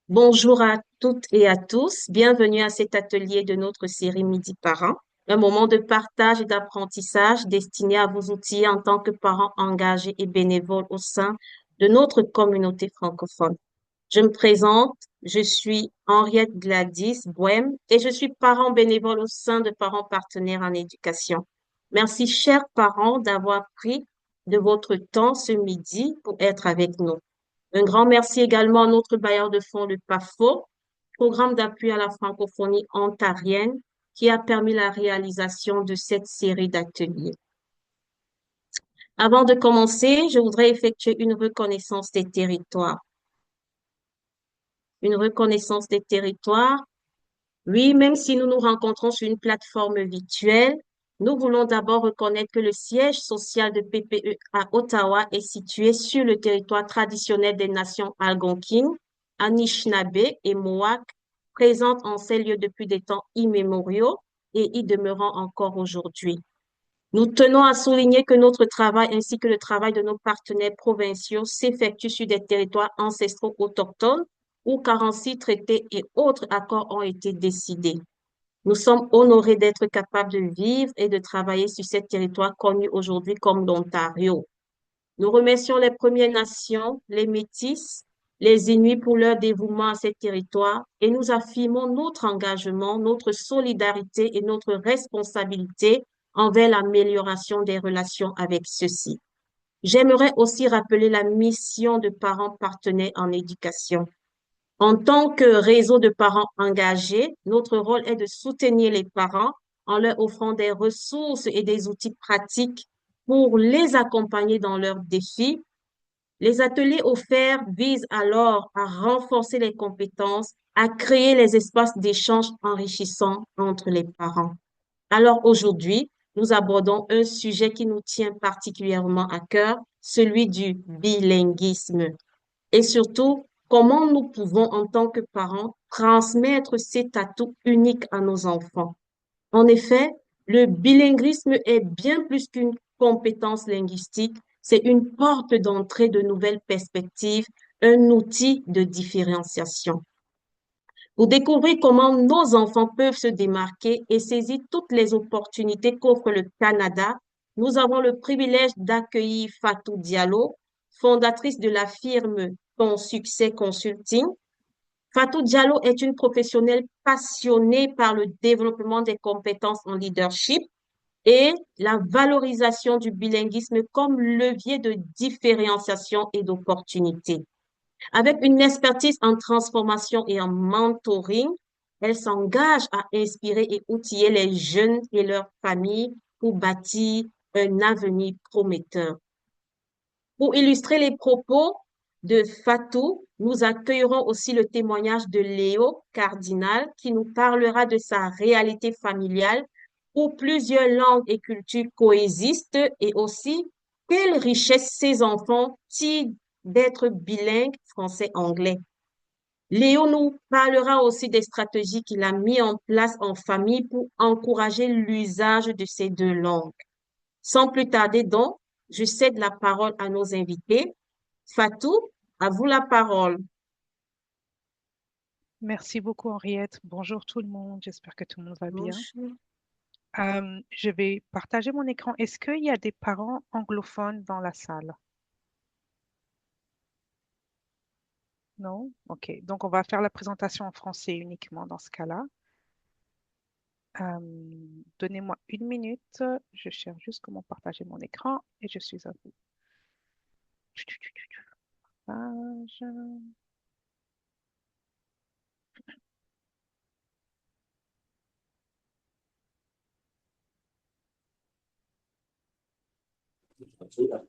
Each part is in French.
Bonjour à toutes et à tous. Bienvenue à cet atelier de notre série Midi Parents, un moment de partage et d'apprentissage destiné à vous outiller en tant que parents engagés et bénévoles au sein de notre communauté francophone. Je me présente, je suis Henriette Gladys Bohème et je suis parent bénévole au sein de Parents Partenaires en éducation. Merci, chers parents, d'avoir pris de votre temps ce midi pour être avec nous. Un grand merci également à notre bailleur de fonds, le PAFO, Programme d'appui à la francophonie ontarienne, qui a permis la réalisation de cette série d'ateliers. Avant de commencer, je voudrais effectuer une reconnaissance des territoires. Une reconnaissance des territoires. Oui, même si nous nous rencontrons sur une plateforme virtuelle, nous voulons d'abord reconnaître que le siège social de PPE à Ottawa est situé sur le territoire traditionnel des nations algonquines, Anishinaabe et Mohawk, présentes en ces lieux depuis des temps immémoriaux et y demeurant encore aujourd'hui. Nous tenons à souligner que notre travail ainsi que le travail de nos partenaires provinciaux s'effectue sur des territoires ancestraux autochtones où 46 traités et autres accords ont été décidés. Nous sommes honorés d'être capables de vivre et de travailler sur ces territoires connus aujourd'hui comme l'Ontario. Nous remercions les Premières Nations, les Métis, les Inuits pour leur dévouement à ces territoires et nous affirmons notre engagement, notre solidarité et notre responsabilité envers l'amélioration des relations avec ceux-ci. J'aimerais aussi rappeler la mission de parents partenaires en éducation. En tant que réseau de parents engagés, notre rôle est de soutenir les parents en leur offrant des ressources et des outils pratiques pour les accompagner dans leurs défis. Les ateliers offerts visent alors à renforcer les compétences, à créer les espaces d'échange enrichissants entre les parents. Alors aujourd'hui, nous abordons un sujet qui nous tient particulièrement à cœur, celui du bilinguisme. Et surtout, comment nous pouvons, en tant que parents, transmettre cet atout unique à nos enfants. En effet, le bilinguisme est bien plus qu'une compétence linguistique, c'est une porte d'entrée de nouvelles perspectives, un outil de différenciation. Pour découvrir comment nos enfants peuvent se démarquer et saisir toutes les opportunités qu'offre le Canada, nous avons le privilège d'accueillir Fatou Diallo, fondatrice de la firme Ton Succès Consulting. Fatou Diallo est une professionnelle passionnée par le développement des compétences en leadership et la valorisation du bilinguisme comme levier de différenciation et d'opportunité. Avec une expertise en transformation et en mentoring, elle s'engage à inspirer et outiller les jeunes et leurs familles pour bâtir un avenir prometteur. Pour illustrer les propos de Fatou, nous accueillerons aussi le témoignage de Léo Cardinal qui nous parlera de sa réalité familiale où plusieurs langues et cultures coexistent et aussi quelle richesse ses enfants tirent d'être bilingues français-anglais. Léo nous parlera aussi des stratégies qu'il a mis en place en famille pour encourager l'usage de ces deux langues. Sans plus tarder donc, je cède la parole à nos invités. Fatou, à vous la parole. Merci beaucoup, Henriette. Bonjour tout le monde. J'espère que tout le monde va bien. Bonjour. Je vais partager mon écran. Est-ce qu'il y a des parents anglophones dans la salle? Non? OK. Donc, on va faire la présentation en français uniquement dans ce cas-là. Donnez-moi une minute. Je cherche juste comment partager mon écran et je suis à vous. Page.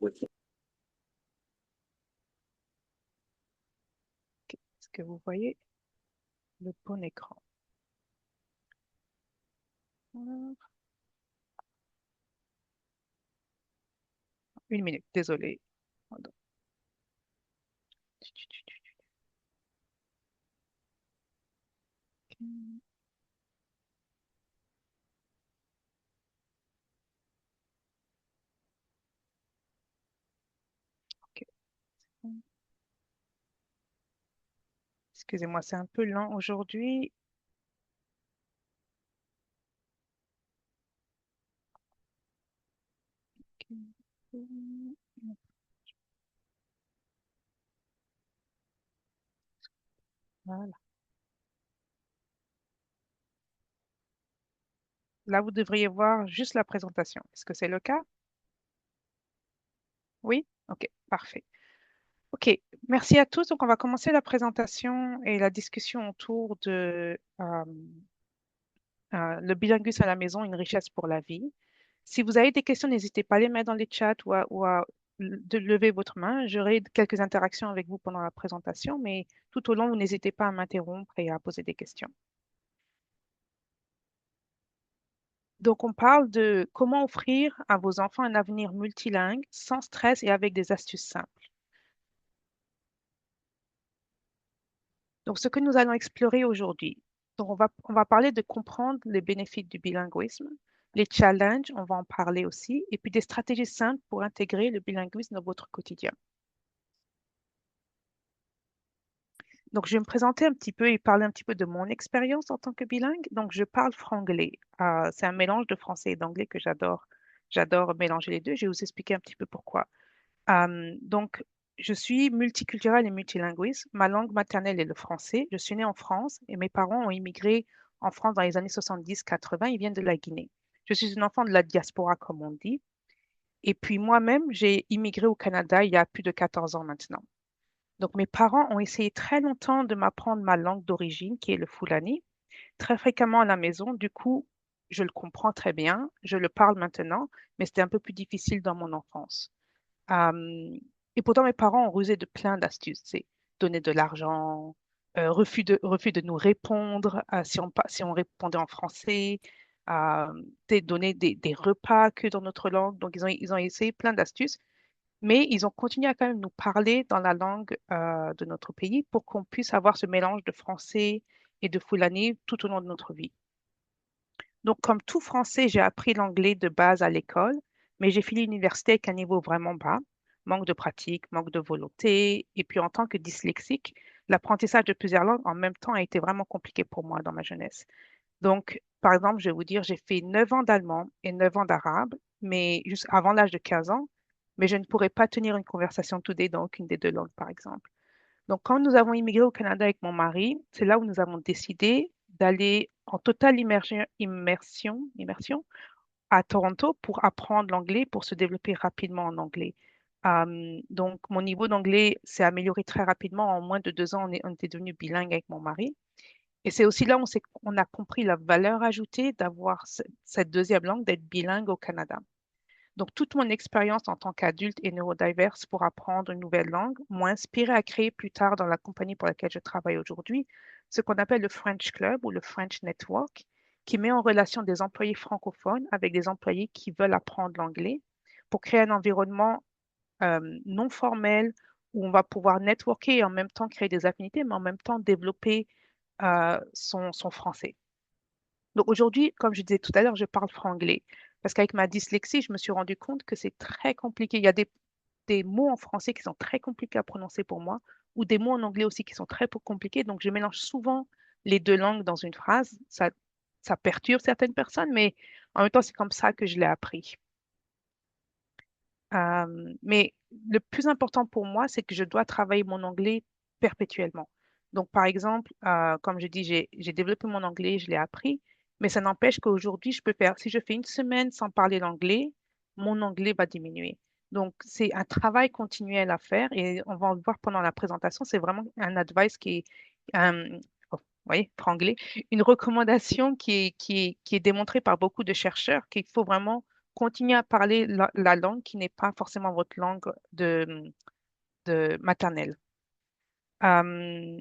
OK. Est-ce que vous voyez le bon écran? Voilà. Une minute, désolé. Pardon. OK. Est-ce Excusez-moi, c'est un peu lent aujourd'hui. Voilà. Là, vous devriez voir juste la présentation. Est-ce que c'est le cas? Oui? OK, parfait. OK, merci à tous. Donc, on va commencer la présentation et la discussion autour de le bilinguisme à la maison, une richesse pour la vie. Si vous avez des questions, n'hésitez pas à les mettre dans les chats de lever votre main. J'aurai quelques interactions avec vous pendant la présentation, mais tout au long, vous n'hésitez pas à m'interrompre et à poser des questions. Donc, on parle de comment offrir à vos enfants un avenir multilingue, sans stress et avec des astuces simples. Donc, ce que nous allons explorer aujourd'hui. Donc, on va parler de comprendre les bénéfices du bilinguisme, les challenges, on va en parler aussi, et puis des stratégies simples pour intégrer le bilinguisme dans votre quotidien. Donc, je vais me présenter un petit peu et parler un petit peu de mon expérience en tant que bilingue. Donc, je parle franglais. C'est un mélange de français et d'anglais que j'adore. J'adore mélanger les deux. Je vais vous expliquer un petit peu pourquoi. Donc, je suis multiculturelle et multilinguiste. Ma langue maternelle est le français. Je suis née en France et mes parents ont immigré en France dans les années 70-80. Ils viennent de la Guinée. Je suis une enfant de la diaspora, comme on dit. Et puis moi-même, j'ai immigré au Canada il y a plus de 14 ans maintenant. Donc, mes parents ont essayé très longtemps de m'apprendre ma langue d'origine, qui est le Fulani, très fréquemment à la maison. Du coup, je le comprends très bien. Je le parle maintenant, mais c'était un peu plus difficile dans mon enfance. Euh, et pourtant, mes parents ont rusé de plein d'astuces. C'est donner de l'argent, refus de nous répondre si on répondait en français, euh, donner des repas que dans notre langue. Donc, ils ont essayé plein d'astuces, mais ils ont continué à quand même nous parler dans la langue de notre pays pour qu'on puisse avoir ce mélange de français et de fulani tout au long de notre vie. Donc, comme tout Français, j'ai appris l'anglais de base à l'école, mais j'ai fini l'université avec un niveau vraiment bas, manque de pratique, manque de volonté. Et puis, en tant que dyslexique, l'apprentissage de plusieurs langues en même temps a été vraiment compliqué pour moi dans ma jeunesse. Donc, par exemple, je vais vous dire, j'ai fait 9 ans d'allemand et 9 ans d'arabe, mais juste avant l'âge de 15 ans, mais je ne pourrais pas tenir une conversation today dans aucune des deux langues, par exemple. Donc, quand nous avons immigré au Canada avec mon mari, c'est là où nous avons décidé d'aller en totale immersion à Toronto pour apprendre l'anglais, pour se développer rapidement en anglais. Donc, mon niveau d'anglais s'est amélioré très rapidement. En moins de 2 ans, on était devenu bilingue avec mon mari. Et c'est aussi là où on a compris la valeur ajoutée d'avoir cette deuxième langue, d'être bilingue au Canada. Donc, toute mon expérience en tant qu'adulte et neurodiverse pour apprendre une nouvelle langue m'a inspiré à créer plus tard dans la compagnie pour laquelle je travaille aujourd'hui ce qu'on appelle le French Club ou le French Network, qui met en relation des employés francophones avec des employés qui veulent apprendre l'anglais pour créer un environnement non formel où on va pouvoir networker et en même temps créer des affinités, mais en même temps développer son français. Donc aujourd'hui, comme je disais tout à l'heure, je parle franglais parce qu'avec ma dyslexie, je me suis rendu compte que c'est très compliqué. Il y a des mots en français qui sont très compliqués à prononcer pour moi ou des mots en anglais aussi qui sont très compliqués. Donc je mélange souvent les deux langues dans une phrase. Ça perturbe certaines personnes, mais en même temps, c'est comme ça que je l'ai appris. Mais le plus important pour moi, c'est que je dois travailler mon anglais perpétuellement. Donc, par exemple, comme je dis, j'ai développé mon anglais, je l'ai appris, mais ça n'empêche qu'aujourd'hui, si je fais une semaine sans parler l'anglais, mon anglais va diminuer. Donc, c'est un travail continuel à faire et on va en voir pendant la présentation. C'est vraiment un advice vous voyez, franglais, une recommandation qui est démontrée par beaucoup de chercheurs qu'il faut vraiment continuez à parler la langue qui n'est pas forcément votre langue de maternelle. Euh,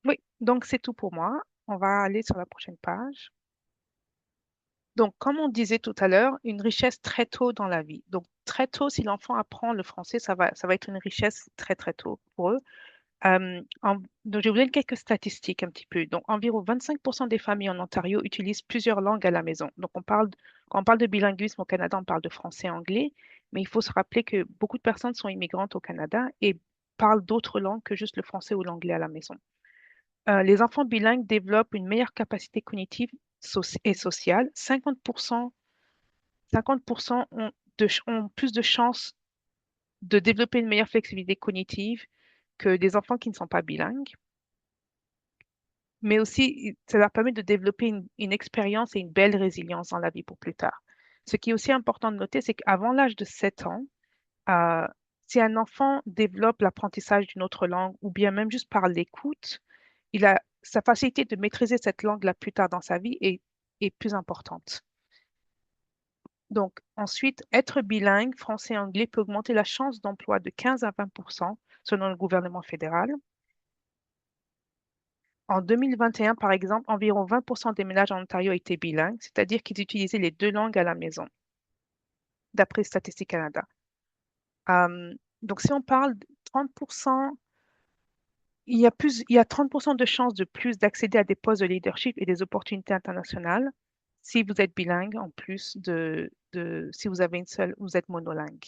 oui, donc c'est tout pour moi. On va aller sur la prochaine page. Donc, comme on disait tout à l'heure, une richesse très tôt dans la vie. Donc, très tôt, si l'enfant apprend le français, ça va être une richesse très, très tôt pour eux. Donc, je vais vous donner quelques statistiques un petit peu. Donc, environ 25% des familles en Ontario utilisent plusieurs langues à la maison. Donc, quand on parle de bilinguisme au Canada, on parle de français et anglais, mais il faut se rappeler que beaucoup de personnes sont immigrantes au Canada et parlent d'autres langues que juste le français ou l'anglais à la maison. Les enfants bilingues développent une meilleure capacité cognitive et sociale. 50% ont plus de chances de développer une meilleure flexibilité cognitive que des enfants qui ne sont pas bilingues. Mais aussi, ça leur permet de développer une expérience et une belle résilience dans la vie pour plus tard. Ce qui est aussi important de noter, c'est qu'avant l'âge de 7 ans, euh, si un enfant développe l'apprentissage d'une autre langue ou bien même juste par l'écoute, sa facilité de maîtriser cette langue-là plus tard dans sa vie est plus importante. Donc, ensuite, être bilingue français-anglais peut augmenter la chance d'emploi de 15 à 20% selon le gouvernement fédéral. En 2021, par exemple, environ 20% des ménages en Ontario étaient bilingues, c'est-à-dire qu'ils utilisaient les deux langues à la maison, d'après Statistique Canada. Donc, si on parle de 30%, il y a 30% de chances de plus d'accéder à des postes de leadership et des opportunités internationales si vous êtes bilingue, en plus de si vous avez vous êtes monolingue.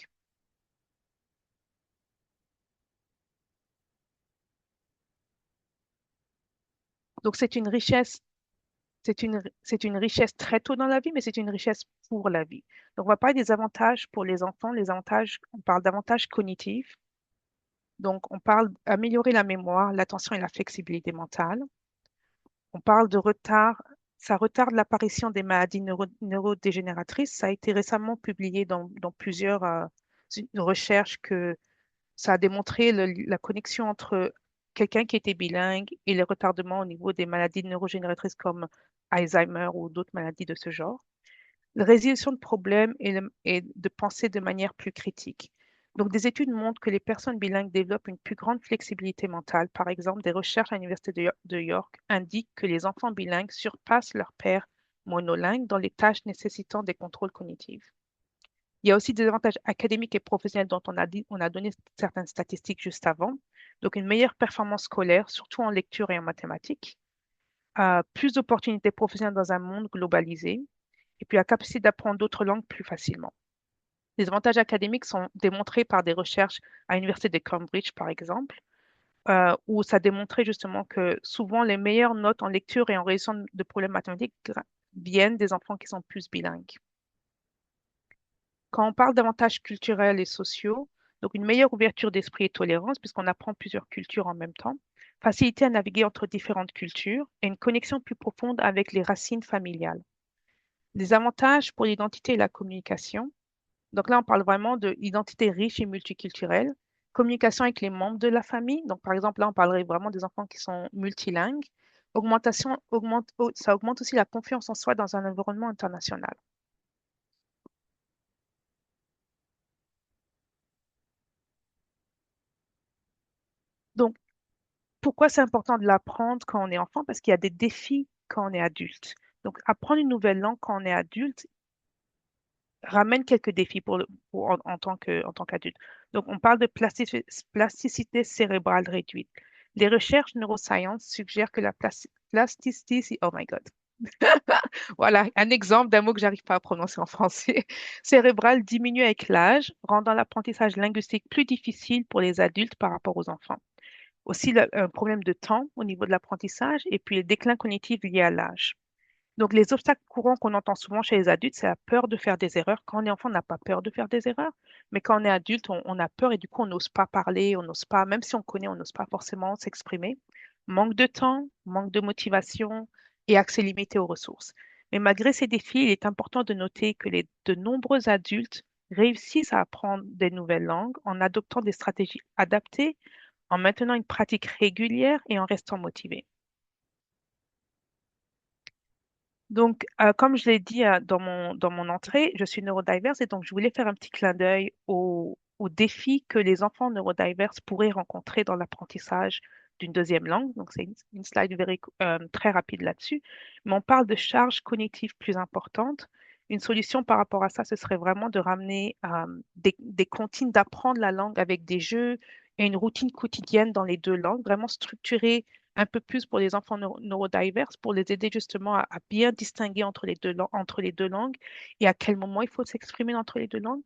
Donc, c'est une richesse très tôt dans la vie, mais c'est une richesse pour la vie. Donc, on va parler des avantages pour les enfants. Les avantages, on parle d'avantages cognitifs. Donc, on parle d'améliorer la mémoire, l'attention et la flexibilité mentale. On parle de retard. Ça retarde l'apparition des maladies neurodégénératrices. Ça a été récemment publié dans plusieurs recherches que ça a démontré la connexion entre quelqu'un qui était bilingue et les retardements au niveau des maladies neurogénératrices comme Alzheimer ou d'autres maladies de ce genre. La résolution de problèmes et de penser de manière plus critique. Donc, des études montrent que les personnes bilingues développent une plus grande flexibilité mentale. Par exemple, des recherches à l'Université de York indiquent que les enfants bilingues surpassent leurs pairs monolingues dans les tâches nécessitant des contrôles cognitifs. Il y a aussi des avantages académiques et professionnels dont on a donné certaines statistiques juste avant. Donc, une meilleure performance scolaire, surtout en lecture et en mathématiques. Plus d'opportunités professionnelles dans un monde globalisé. Et puis, la capacité d'apprendre d'autres langues plus facilement. Les avantages académiques sont démontrés par des recherches à l'Université de Cambridge, par exemple, où ça démontrait justement que souvent les meilleures notes en lecture et en résolution de problèmes mathématiques viennent des enfants qui sont plus bilingues. Quand on parle d'avantages culturels et sociaux, donc une meilleure ouverture d'esprit et tolérance, puisqu'on apprend plusieurs cultures en même temps, facilité à naviguer entre différentes cultures et une connexion plus profonde avec les racines familiales. Des avantages pour l'identité et la communication. Donc là, on parle vraiment d'identité riche et multiculturelle, communication avec les membres de la famille. Donc, par exemple, là, on parlerait vraiment des enfants qui sont multilingues. Ça augmente aussi la confiance en soi dans un environnement international. Donc, pourquoi c'est important de l'apprendre quand on est enfant? Parce qu'il y a des défis quand on est adulte. Donc, apprendre une nouvelle langue quand on est adulte ramène quelques défis en tant qu'adulte. Donc, on parle de plasticité cérébrale réduite. Les recherches neurosciences suggèrent que la plasticité, oh my God, voilà un exemple d'un mot que j'arrive pas à prononcer en français, cérébrale diminue avec l'âge, rendant l'apprentissage linguistique plus difficile pour les adultes par rapport aux enfants. Aussi, un problème de temps au niveau de l'apprentissage et puis le déclin cognitif lié à l'âge. Donc, les obstacles courants qu'on entend souvent chez les adultes, c'est la peur de faire des erreurs. Quand on est enfant, on n'a pas peur de faire des erreurs, mais quand on est adulte, on a peur et du coup, on n'ose pas parler, on n'ose pas, même si on connaît, on n'ose pas forcément s'exprimer. Manque de temps, manque de motivation et accès limité aux ressources. Mais malgré ces défis, il est important de noter que de nombreux adultes réussissent à apprendre des nouvelles langues en adoptant des stratégies adaptées, en maintenant une pratique régulière et en restant motivés. Donc, comme je l'ai dit dans mon entrée, je suis neurodiverse et donc je voulais faire un petit clin d'œil aux défis que les enfants neurodiverses pourraient rencontrer dans l'apprentissage d'une deuxième langue. Donc, c'est une slide très rapide là-dessus. Mais on parle de charges cognitives plus importantes. Une solution par rapport à ça, ce serait vraiment de ramener des comptines d'apprendre la langue avec des jeux et une routine quotidienne dans les deux langues, vraiment structurée un peu plus pour les enfants neurodiverses pour les aider justement à bien distinguer entre les deux langues et à quel moment il faut s'exprimer entre les deux langues.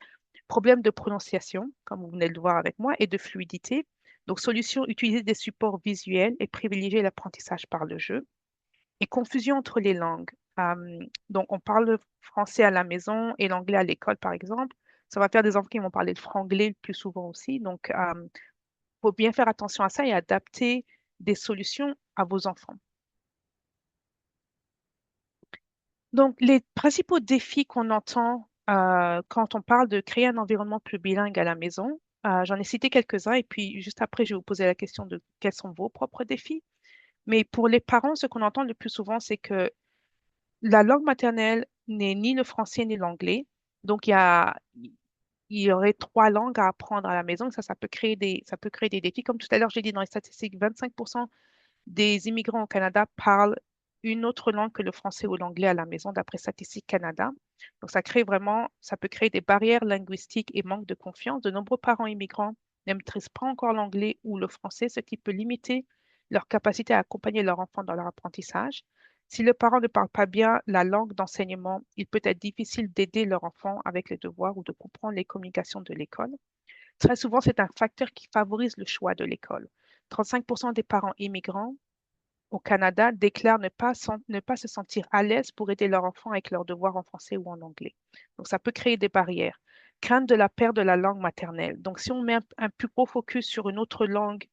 Problème de prononciation, comme vous venez de le voir avec moi, et de fluidité. Donc, solution, utiliser des supports visuels et privilégier l'apprentissage par le jeu. Et confusion entre les langues. Donc, on parle le français à la maison et l'anglais à l'école, par exemple. Ça va faire des enfants qui vont parler le franglais le plus souvent aussi. Donc, faut bien faire attention à ça et adapter des solutions à vos enfants. Donc, les principaux défis qu'on entend quand on parle de créer un environnement plus bilingue à la maison, j'en ai cité quelques-uns et puis juste après, je vais vous poser la question de quels sont vos propres défis. Mais pour les parents, ce qu'on entend le plus souvent, c'est que la langue maternelle n'est ni le français ni l'anglais. Donc, il y aurait trois langues à apprendre à la maison. Ça peut créer des défis. Comme tout à l'heure, j'ai dit dans les statistiques, 25% des immigrants au Canada parlent une autre langue que le français ou l'anglais à la maison, d'après Statistique Canada. Donc, ça peut créer des barrières linguistiques et manque de confiance. De nombreux parents immigrants ne maîtrisent pas encore l'anglais ou le français, ce qui peut limiter leur capacité à accompagner leur enfant dans leur apprentissage. Si le parent ne parle pas bien la langue d'enseignement, il peut être difficile d'aider leur enfant avec les devoirs ou de comprendre les communications de l'école. Très souvent, c'est un facteur qui favorise le choix de l'école. 35% des parents immigrants au Canada déclarent ne pas se sentir à l'aise pour aider leur enfant avec leurs devoirs en français ou en anglais. Donc, ça peut créer des barrières. Crainte de la perte de la langue maternelle. Donc, si on met un plus gros focus sur une autre langue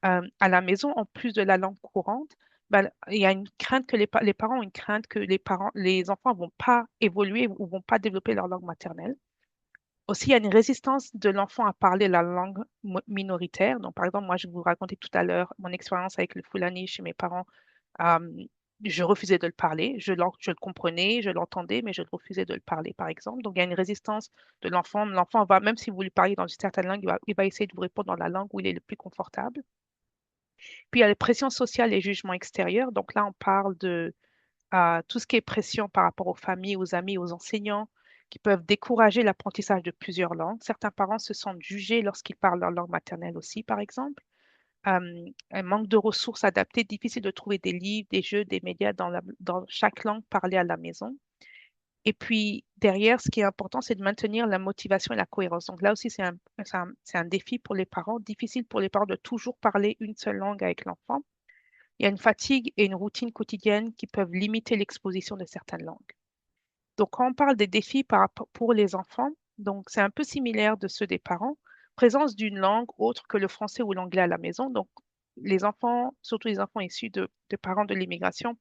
à la maison, en plus de la langue courante, ben, il y a une crainte que les parents ont une crainte que les enfants vont pas évoluer ou vont pas développer leur langue maternelle. Aussi, il y a une résistance de l'enfant à parler la langue minoritaire. Donc, par exemple, moi, je vous racontais tout à l'heure mon expérience avec le Fulani chez mes parents. Euh, je refusais de le parler. Je le comprenais, je l'entendais, mais je refusais de le parler, par exemple. Donc, il y a une résistance de l'enfant. L'enfant va, même si vous lui parlez dans une certaine langue, il va essayer de vous répondre dans la langue où il est le plus confortable. Puis, il y a les pressions sociales et jugements extérieurs. Donc, là, on parle de tout ce qui est pression par rapport aux familles, aux amis, aux enseignants, qui peuvent décourager l'apprentissage de plusieurs langues. Certains parents se sentent jugés lorsqu'ils parlent leur langue maternelle aussi, par exemple. Un manque de ressources adaptées, difficile de trouver des livres, des jeux, des médias dans chaque langue parlée à la maison. Et puis, derrière, ce qui est important, c'est de maintenir la motivation et la cohérence. Donc là aussi, c'est un défi pour les parents, difficile pour les parents de toujours parler une seule langue avec l'enfant. Il y a une fatigue et une routine quotidienne qui peuvent limiter l'exposition de certaines langues. Donc, quand on parle des défis pour les enfants, donc c'est un peu similaire de ceux des parents. Présence d'une langue autre que le français ou l'anglais à la maison. Donc, les enfants, surtout les enfants issus de parents de l'immigration,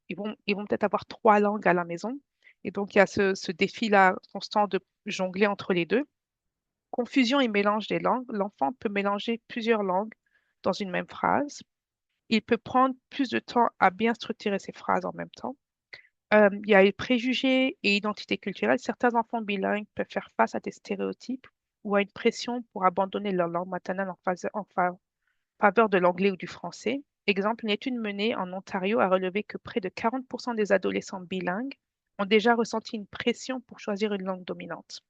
ils vont peut-être avoir trois langues à la maison. Et donc, il y a ce défi-là constant de jongler entre les deux. Confusion et mélange des langues. L'enfant peut mélanger plusieurs langues dans une même phrase. Il peut prendre plus de temps à bien structurer ses phrases en même temps. Il y a les préjugés et identité culturelle. Certains enfants bilingues peuvent faire face à des stéréotypes ou à une pression pour abandonner leur langue maternelle en faveur de l'anglais ou du français. Exemple, une étude menée en Ontario a relevé que près de 40% des adolescents bilingues ont déjà ressenti une pression pour choisir une langue dominante.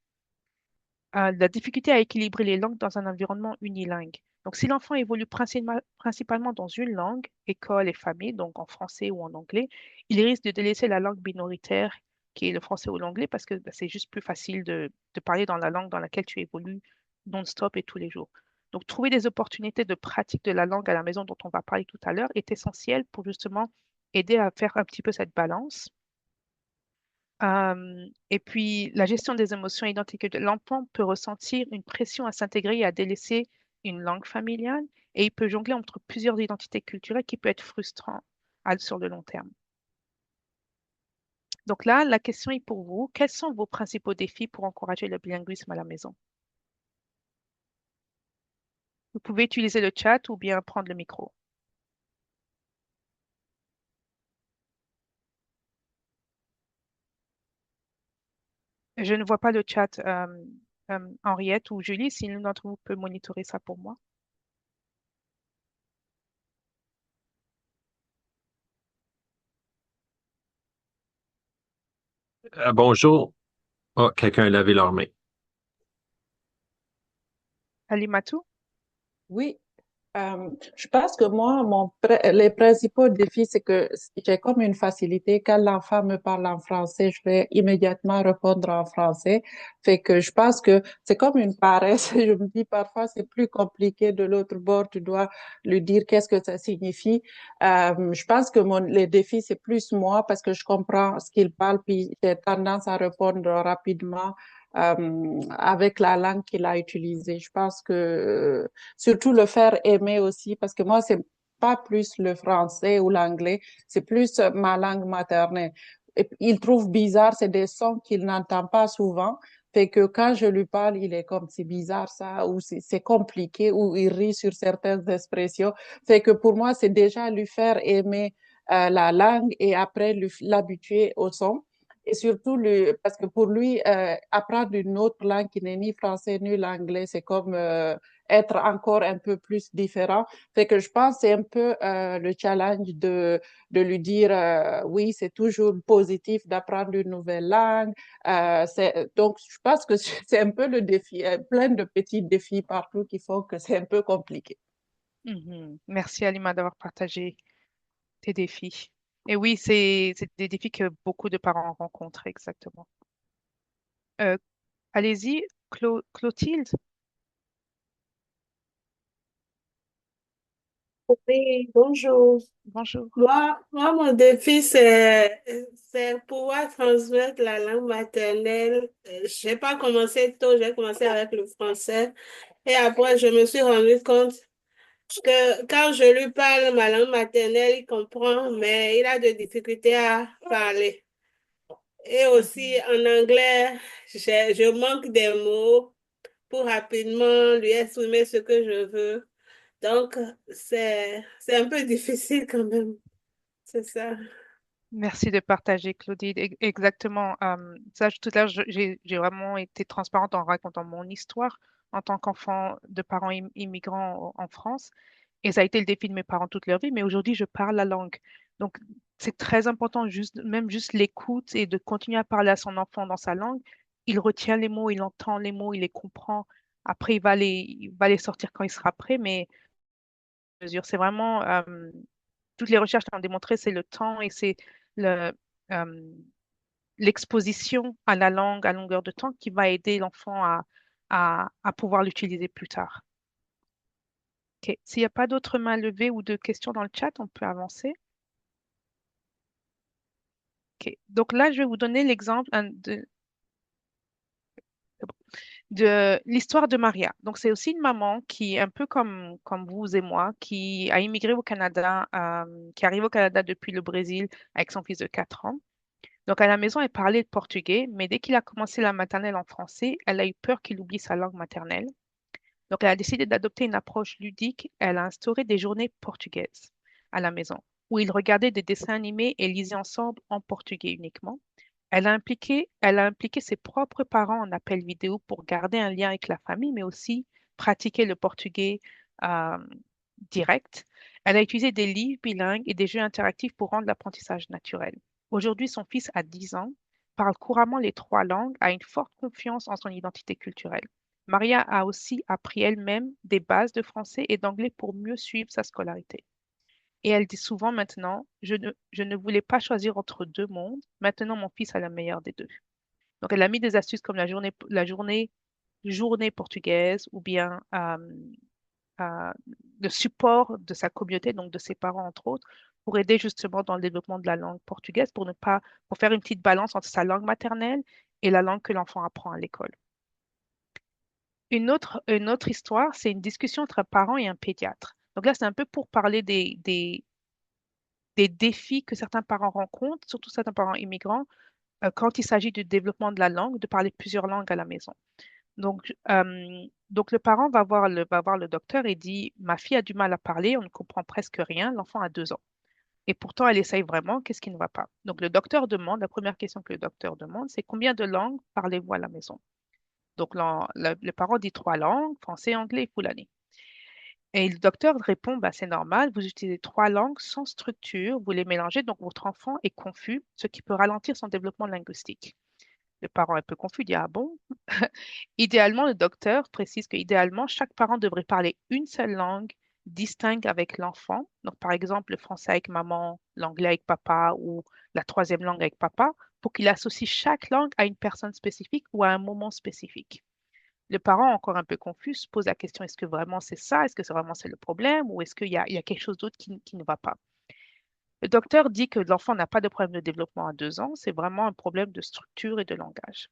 La difficulté à équilibrer les langues dans un environnement unilingue. Donc, si l'enfant évolue principalement dans une langue, école et famille, donc en français ou en anglais, il risque de délaisser la langue minoritaire, qui est le français ou l'anglais, parce que ben, c'est juste plus facile de parler dans la langue dans laquelle tu évolues non-stop et tous les jours. Donc, trouver des opportunités de pratique de la langue à la maison dont on va parler tout à l'heure est essentiel pour justement aider à faire un petit peu cette balance. Et puis, la gestion des émotions identiques. L'enfant peut ressentir une pression à s'intégrer et à délaisser une langue familiale et il peut jongler entre plusieurs identités culturelles qui peut être frustrant sur le long terme. Donc là, la question est pour vous. Quels sont vos principaux défis pour encourager le bilinguisme à la maison? Vous pouvez utiliser le chat ou bien prendre le micro. Je ne vois pas le chat, Henriette ou Julie, si l'une d'entre vous peut monitorer ça pour moi. Bonjour. Oh, quelqu'un a lavé leurs mains. Alimatou? Oui, Je pense que moi, les principaux défis, c'est que j'ai comme une facilité. Quand l'enfant me parle en français, je vais immédiatement répondre en français. Fait que je pense que c'est comme une paresse. Je me dis parfois, c'est plus compliqué de l'autre bord. Tu dois lui dire qu'est-ce que ça signifie. Je pense que les défis, c'est plus moi parce que je comprends ce qu'il parle, puis j'ai tendance à répondre rapidement. Avec la langue qu'il a utilisée. Je pense que surtout le faire aimer aussi, parce que moi, c'est pas plus le français ou l'anglais, c'est plus ma langue maternelle. Et il trouve bizarre, c'est des sons qu'il n'entend pas souvent. Fait que quand je lui parle, il est comme, c'est bizarre ça, ou c'est compliqué, ou il rit sur certaines expressions. Fait que pour moi, c'est déjà lui faire aimer la langue et après l'habituer au son. Et surtout, parce que pour lui, apprendre une autre langue qui n'est ni français ni l'anglais, c'est comme être encore un peu plus différent. Fait que je pense que c'est un peu le challenge de lui dire, oui, c'est toujours positif d'apprendre une nouvelle langue. Donc, je pense que c'est un peu le défi, plein de petits défis partout qui font que c'est un peu compliqué. Mhm. Merci Alima d'avoir partagé tes défis. Et oui, c'est des défis que beaucoup de parents rencontrent, exactement. Euh, allez-y, Clotilde. Oui, bonjour. Bonjour. Mon défi, c'est pouvoir transmettre la langue maternelle. J'ai pas commencé tôt, j'ai commencé avec le français. Et après, je me suis rendu compte que quand je lui parle ma langue maternelle, il comprend, mais il a des difficultés à parler. Et aussi, Mhm. en anglais, je manque des mots pour rapidement lui exprimer ce que je veux. Donc, c'est un peu difficile quand même. C'est ça. Merci de partager, Claudine. Exactement. Ça, tout à l'heure, j'ai vraiment été transparente en racontant mon histoire en tant qu'enfant de parents immigrants en France. Et ça a été le défi de mes parents toute leur vie. Mais aujourd'hui, je parle la langue. Donc, c'est très important, même juste l'écoute et de continuer à parler à son enfant dans sa langue. Il retient les mots, il entend les mots, il les comprend. Après, il va les sortir quand il sera prêt. Mais mesure, c'est vraiment toutes les recherches ont démontré, c'est le temps et c'est le, euh, l'exposition à la langue à longueur de temps qui va aider l'enfant à pouvoir l'utiliser plus tard. Ok. S'il n'y a pas d'autres mains levées ou de questions dans le chat, on peut avancer. Ok. Donc là, je vais vous donner l'exemple de l'histoire de Maria. Donc, c'est aussi une maman qui, un peu comme vous et moi, qui a immigré au Canada, qui arrive au Canada depuis le Brésil avec son fils de 4 ans. Donc, à la maison, elle parlait le portugais, mais dès qu'il a commencé la maternelle en français, elle a eu peur qu'il oublie sa langue maternelle. Donc, elle a décidé d'adopter une approche ludique. Elle a instauré des journées portugaises à la maison, où ils regardaient des dessins animés et lisaient ensemble en portugais uniquement. Elle a impliqué ses propres parents en appel vidéo pour garder un lien avec la famille, mais aussi pratiquer le portugais euh, direct. Elle a utilisé des livres bilingues et des jeux interactifs pour rendre l'apprentissage naturel. Aujourd'hui, son fils a 10 ans, parle couramment les 3 langues, a une forte confiance en son identité culturelle. Maria a aussi appris elle-même des bases de français et d'anglais pour mieux suivre sa scolarité. Et elle dit souvent maintenant, je ne voulais pas choisir entre deux mondes. Maintenant, mon fils a la meilleure des deux. Donc, elle a mis des astuces comme journée portugaise ou bien euh, le support de sa communauté, donc de ses parents, entre autres, pour aider justement dans le développement de la langue portugaise, pour faire une petite balance entre sa langue maternelle et la langue que l'enfant apprend à l'école. Une autre histoire, c'est une discussion entre un parent et un pédiatre. Donc là, c'est un peu pour parler des défis que certains parents rencontrent, surtout certains parents immigrants, quand il s'agit du développement de la langue, de parler plusieurs langues à la maison. Donc le parent va voir le docteur et dit, ma fille a du mal à parler, on ne comprend presque rien, l'enfant a 2 ans. Et pourtant, elle essaye vraiment, qu'est-ce qui ne va pas? Donc le docteur demande, la première question que le docteur demande, c'est combien de langues parlez-vous à la maison? Donc le parent dit 3 langues, français, anglais et fulani. Et le docteur répond, bah, c'est normal, vous utilisez 3 langues sans structure, vous les mélangez, donc votre enfant est confus, ce qui peut ralentir son développement linguistique. Le parent est un peu confus, dit, ah bon? Idéalement, le docteur précise que idéalement, chaque parent devrait parler une seule langue distingue avec l'enfant. Donc, par exemple, le français avec maman, l'anglais avec papa ou la troisième langue avec papa, pour qu'il associe chaque langue à une personne spécifique ou à un moment spécifique. Le parent, encore un peu confus, se pose la question, est-ce que vraiment c'est ça? Est-ce que c'est vraiment c'est le problème? Ou est-ce qu'il y a quelque chose d'autre qui ne va pas? Le docteur dit que l'enfant n'a pas de problème de développement à 2 ans, c'est vraiment un problème de structure et de langage.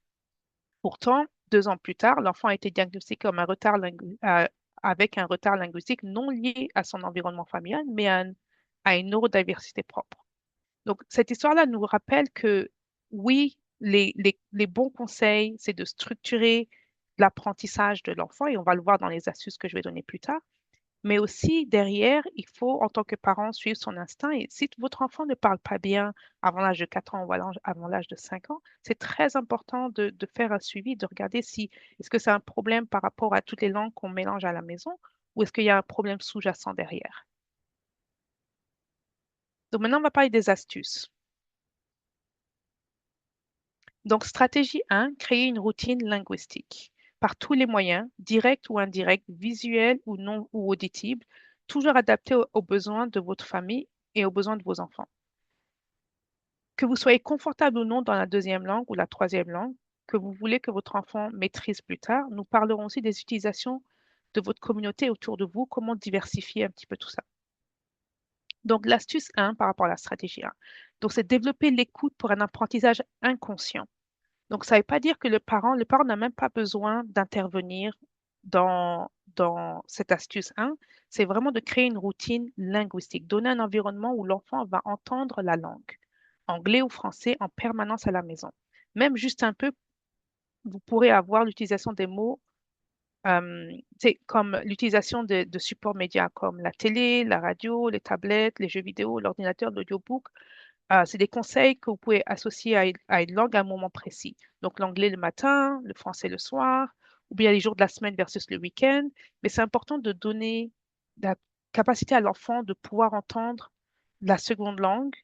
Pourtant, 2 ans plus tard, l'enfant a été diagnostiqué comme avec un retard linguistique non lié à son environnement familial, mais à une neurodiversité propre. Donc, cette histoire-là nous rappelle que oui, les bons conseils, c'est de structurer l'apprentissage de l'enfant, et on va le voir dans les astuces que je vais donner plus tard. Mais aussi, derrière, il faut, en tant que parent, suivre son instinct. Et si votre enfant ne parle pas bien avant l'âge de 4 ans ou avant l'âge de 5 ans, c'est très important de faire un suivi, de regarder si est-ce que c'est un problème par rapport à toutes les langues qu'on mélange à la maison ou est-ce qu'il y a un problème sous-jacent derrière. Donc maintenant, on va parler des astuces. Donc, stratégie 1, créer une routine linguistique par tous les moyens, directs ou indirects, visuels ou non ou audibles, toujours adaptés aux besoins de votre famille et aux besoins de vos enfants. Que vous soyez confortable ou non dans la deuxième langue ou la troisième langue, que vous voulez que votre enfant maîtrise plus tard, nous parlerons aussi des utilisations de votre communauté autour de vous, comment diversifier un petit peu tout ça. Donc, l'astuce 1 par rapport à la stratégie 1. Donc, c'est développer l'écoute pour un apprentissage inconscient. Donc, ça ne veut pas dire que le parent n'a même pas besoin d'intervenir dans cette astuce 1. C'est vraiment de créer une routine linguistique, donner un environnement où l'enfant va entendre la langue, anglais ou français, en permanence à la maison. Même juste un peu, vous pourrez avoir l'utilisation des mots, comme l'utilisation de supports médias comme la télé, la radio, les tablettes, les jeux vidéo, l'ordinateur, l'audiobook. C'est des conseils que vous pouvez associer à une langue à un moment précis. Donc, l'anglais le matin, le français le soir, ou bien les jours de la semaine versus le week-end. Mais c'est important de donner la capacité à l'enfant de pouvoir entendre la seconde langue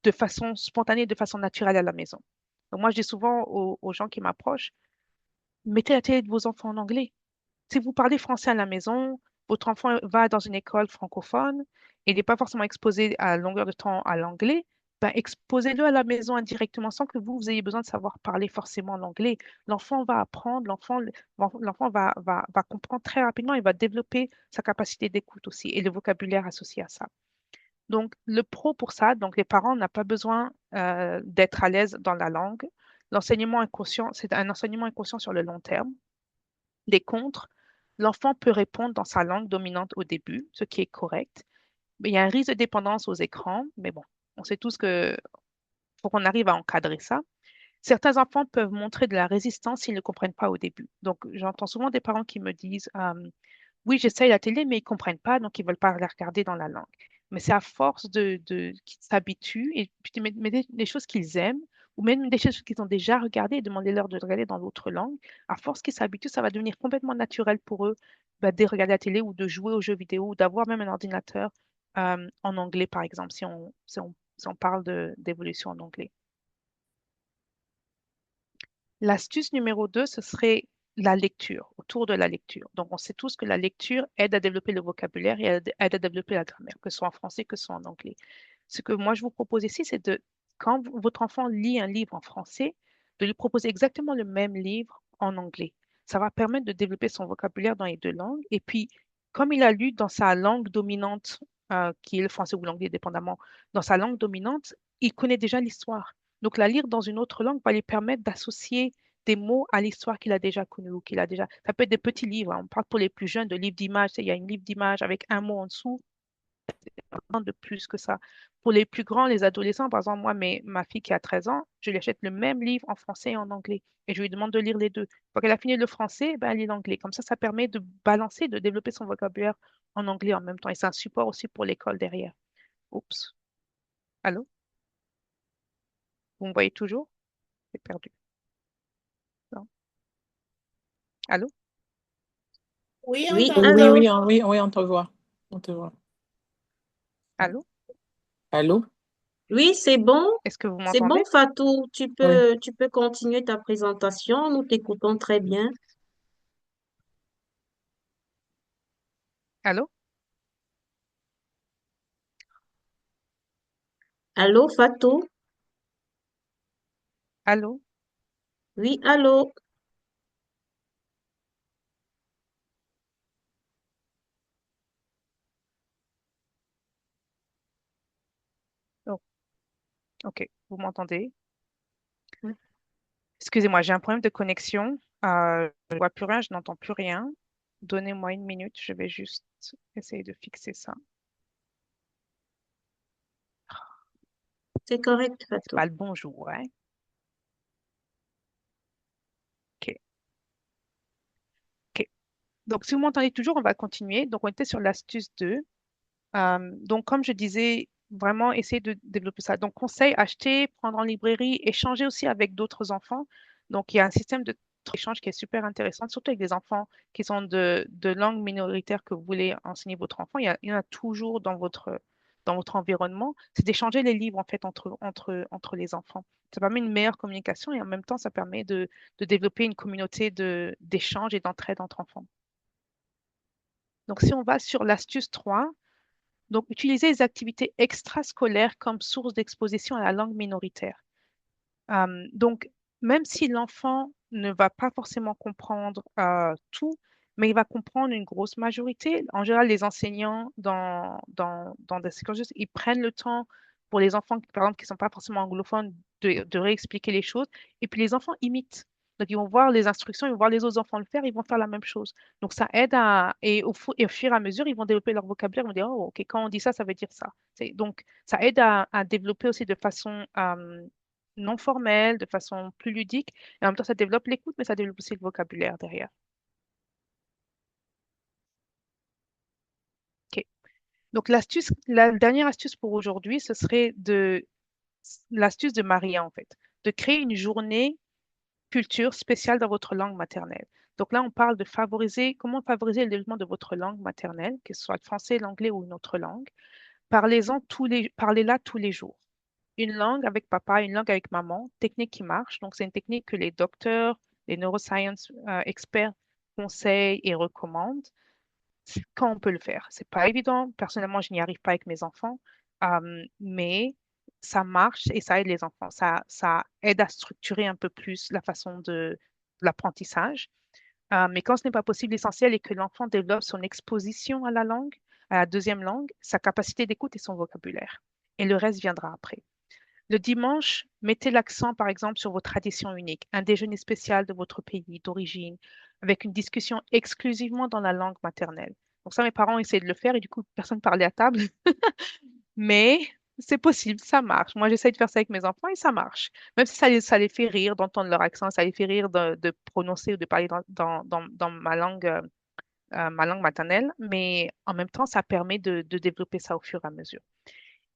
de façon spontanée, de façon naturelle à la maison. Donc, moi, je dis souvent aux gens qui m'approchent, mettez la télé de vos enfants en anglais. Si vous parlez français à la maison, votre enfant va dans une école francophone et il n'est pas forcément exposé à longueur de temps à l'anglais, ben exposez-le à la maison indirectement sans que vous ayez besoin de savoir parler forcément l'anglais. L'enfant va apprendre, l'enfant va comprendre très rapidement, il va développer sa capacité d'écoute aussi et le vocabulaire associé à ça. Donc, le pro pour ça, donc les parents n'ont pas besoin d'être à l'aise dans la langue. L'enseignement inconscient, c'est un enseignement inconscient sur le long terme. Les contres, l'enfant peut répondre dans sa langue dominante au début, ce qui est correct. Mais il y a un risque de dépendance aux écrans, mais bon, on sait tous que faut qu'on arrive à encadrer ça. Certains enfants peuvent montrer de la résistance s'ils ne comprennent pas au début. Donc, j'entends souvent des parents qui me disent, oui, j'essaye la télé, mais ils ne comprennent pas, donc ils ne veulent pas la regarder dans la langue. Mais c'est à force qu'ils s'habituent et puis mais des choses qu'ils aiment, ou même des choses qu'ils ont déjà regardées et demandez-leur de regarder dans l'autre langue. À force qu'ils s'habituent, ça va devenir complètement naturel pour eux de regarder la télé ou de jouer aux jeux vidéo ou d'avoir même un ordinateur en anglais, par exemple, si on parle d'évolution en anglais. L'astuce numéro 2, ce serait la lecture, autour de la lecture. Donc, on sait tous que la lecture aide à développer le vocabulaire et aide à développer la grammaire, que ce soit en français, que ce soit en anglais. Ce que moi, je vous propose ici, c'est quand votre enfant lit un livre en français, de lui proposer exactement le même livre en anglais. Ça va permettre de développer son vocabulaire dans les deux langues. Et puis, comme il a lu dans sa langue dominante, qui est le français ou l'anglais, dépendamment, dans sa langue dominante, il connaît déjà l'histoire. Donc, la lire dans une autre langue va lui permettre d'associer des mots à l'histoire qu'il a déjà connue ou qu'il a déjà. Ça peut être des petits livres, hein. On parle pour les plus jeunes de livres d'images. Il y a une livre d'images avec un mot en dessous, rien de plus que ça. Pour les plus grands, les adolescents, par exemple, moi, ma fille qui a 13 ans, je lui achète le même livre en français et en anglais. Et je lui demande de lire les deux. Quand elle a fini le français, ben, elle lit l'anglais. Comme ça permet de balancer, de développer son vocabulaire en anglais en même temps. Et c'est un support aussi pour l'école derrière. Oups. Allô? Vous me voyez toujours? C'est perdu. Non. Allô? Oui, on Oui, Oui, t'entend. allô? oui, oui, oui, on te voit. On te voit. Allô? Allô? Oui, c'est bon. Est-ce que vous C'est bon, m'entendez? Fatou. Oui. Tu peux continuer ta présentation. Nous t'écoutons très bien. Allô? Allô, Fatou? Allô? Oui, allô? Oh, ok, vous m'entendez? Excusez-moi, j'ai un problème de connexion. Je ne vois plus rien, je n'entends plus rien. Donnez-moi une minute, je vais juste essayer de fixer ça. C'est correct, C'est Fatou. pas le bonjour, hein? Ok, ok. Donc, si vous m'entendez toujours, on va continuer. Donc, on était sur l'astuce 2. Donc, comme je disais, vraiment essayer de développer ça. Donc, conseil, acheter, prendre en librairie, échanger aussi avec d'autres enfants. Donc, il y a un système de échange qui est super intéressant, surtout avec des enfants qui sont de langue minoritaire que vous voulez enseigner votre enfant. Il y en a toujours dans votre environnement. C'est d'échanger les livres, en fait, entre les enfants. Ça permet une meilleure communication et en même temps, ça permet de développer une communauté d'échange et d'entraide entre enfants. Donc, si on va sur l'astuce 3, donc, utiliser les activités extrascolaires comme source d'exposition à la langue minoritaire. Donc, même si l'enfant ne va pas forcément comprendre tout, mais il va comprendre une grosse majorité. En général, les enseignants dans des écoles, ils prennent le temps pour les enfants, par exemple, qui ne sont pas forcément anglophones, de réexpliquer les choses. Et puis, les enfants imitent. Donc, ils vont voir les instructions, ils vont voir les autres enfants le faire, ils vont faire la même chose. Donc, ça aide et au fur et à mesure, ils vont développer leur vocabulaire, ils vont dire, oh, OK, quand on dit ça, ça veut dire ça. Donc, ça aide à développer aussi de façon non formelle, de façon plus ludique. Et en même temps, ça développe l'écoute, mais ça développe aussi le vocabulaire derrière. OK. Donc, la dernière astuce pour aujourd'hui, ce serait l'astuce de Maria, en fait, de créer une journée culture spéciale dans votre langue maternelle. Donc là, on parle de comment favoriser le développement de votre langue maternelle, que ce soit le français, l'anglais ou une autre langue. Parlez-la tous les jours. Une langue avec papa, une langue avec maman, technique qui marche. Donc, c'est une technique que les docteurs, les neuroscience experts conseillent et recommandent quand on peut le faire. C'est pas évident. Personnellement, je n'y arrive pas avec mes enfants, mais ça marche et ça aide les enfants. Ça aide à structurer un peu plus la façon de l'apprentissage. Mais quand ce n'est pas possible, l'essentiel est que l'enfant développe son exposition à la langue, à la deuxième langue, sa capacité d'écoute et son vocabulaire. Et le reste viendra après. Le dimanche, mettez l'accent, par exemple, sur vos traditions uniques, un déjeuner spécial de votre pays d'origine, avec une discussion exclusivement dans la langue maternelle. Donc ça, mes parents essaient de le faire et du coup, personne ne parlait à table. Mais c'est possible, ça marche. Moi, j'essaie de faire ça avec mes enfants et ça marche. Même si ça les fait rire d'entendre leur accent, ça les fait rire de prononcer ou de parler dans ma langue maternelle, mais en même temps, ça permet de développer ça au fur et à mesure.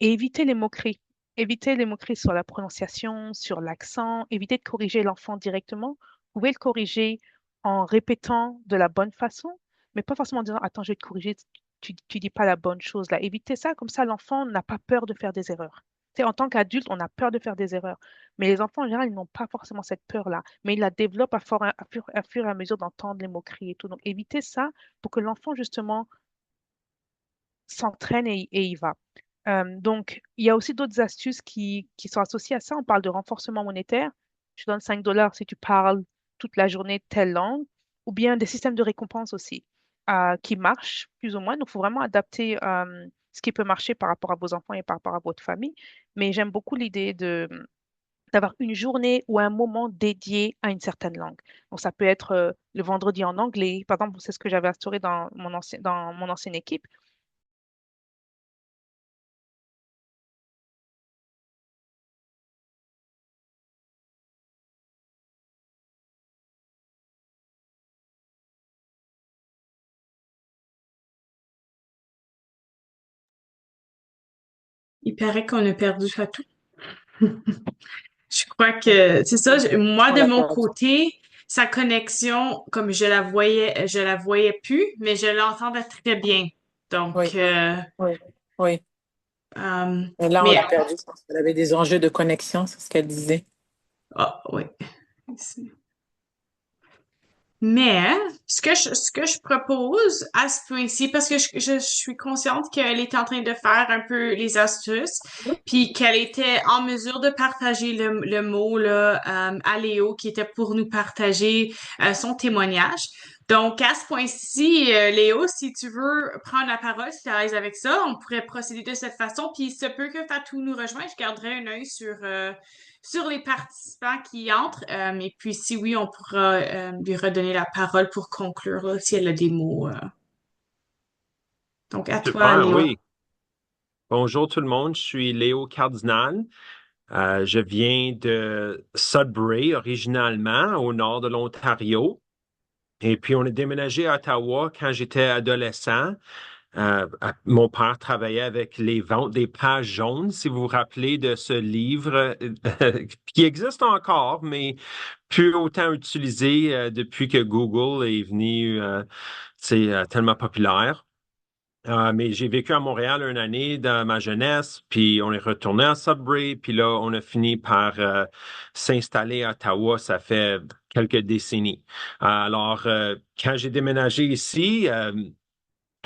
Et éviter les moqueries. Éviter les moqueries sur la prononciation, sur l'accent. Éviter de corriger l'enfant directement. Vous pouvez le corriger en répétant de la bonne façon, mais pas forcément en disant, attends, je vais te corriger, tu dis pas la bonne chose là. Évitez ça, comme ça l'enfant n'a pas peur de faire des erreurs. Tu sais, en tant qu'adulte, on a peur de faire des erreurs. Mais les enfants, en général, ils n'ont pas forcément cette peur-là. Mais ils la développent à fur et à mesure d'entendre les moqueries et tout. Donc, évitez ça pour que l'enfant, justement, s'entraîne et y va. Donc, il y a aussi d'autres astuces qui sont associées à ça. On parle de renforcement monétaire. Je donne 5 dollars si tu parles toute la journée telle langue, ou bien des systèmes de récompense aussi qui marchent plus ou moins. Donc, il faut vraiment adapter ce qui peut marcher par rapport à vos enfants et par rapport à votre famille. Mais j'aime beaucoup l'idée d'avoir une journée ou un moment dédié à une certaine langue. Donc, ça peut être le vendredi en anglais. Par exemple, c'est ce que j'avais instauré dans mon ancienne équipe. Il paraît qu'on a perdu Fatou. Je crois que c'est ça. Moi, On de l'a mon perdu. côté, sa connexion, comme je la voyais plus, mais je l'entendais très bien. Donc, Oui, oui, oui. Et là, on mais, l'a perdu parce qu'elle avait des enjeux de connexion, c'est ce qu'elle disait. ah, oui. Mais ce que je propose à ce point-ci, parce que je suis consciente qu'elle était en train de faire un peu les astuces, puis qu'elle était en mesure de partager le mot là, à Léo, qui était pour nous partager son témoignage. Donc, à ce point-ci, Léo, si tu veux prendre la parole, si tu es à l'aise avec ça, on pourrait procéder de cette façon. Puis, il se peut que Fatou nous rejoigne. Je garderai un œil sur les participants qui entrent. Et puis, si oui, on pourra lui redonner la parole pour conclure, là, si elle a des mots. Donc, à toi, Super, Léo. oui. Bonjour tout le monde, je suis Léo Cardinal. Je viens de Sudbury, originalement, au nord de l'Ontario. Et puis, on a déménagé à Ottawa quand j'étais adolescent. Mon père travaillait avec les ventes des pages jaunes, si vous vous rappelez de ce livre qui existe encore, mais plus autant utilisé depuis que Google est venu, tellement populaire. Mais j'ai vécu à Montréal une année dans ma jeunesse, puis on est retourné à Sudbury, puis là, on a fini par s'installer à Ottawa, ça fait quelques décennies. Alors, quand j'ai déménagé ici,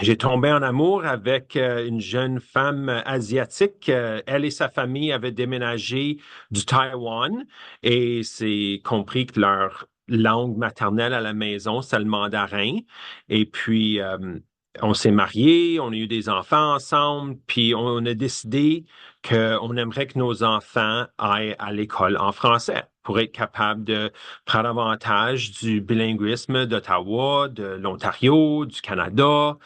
j'ai tombé en amour avec une jeune femme asiatique. Elle et sa famille avaient déménagé du Taïwan et c'est compris que leur langue maternelle à la maison, c'est le mandarin. Et puis, on s'est mariés, on a eu des enfants ensemble, puis on a décidé qu'on aimerait que nos enfants aillent à l'école en français pour être capable de prendre avantage du bilinguisme d'Ottawa, de l'Ontario, du Canada,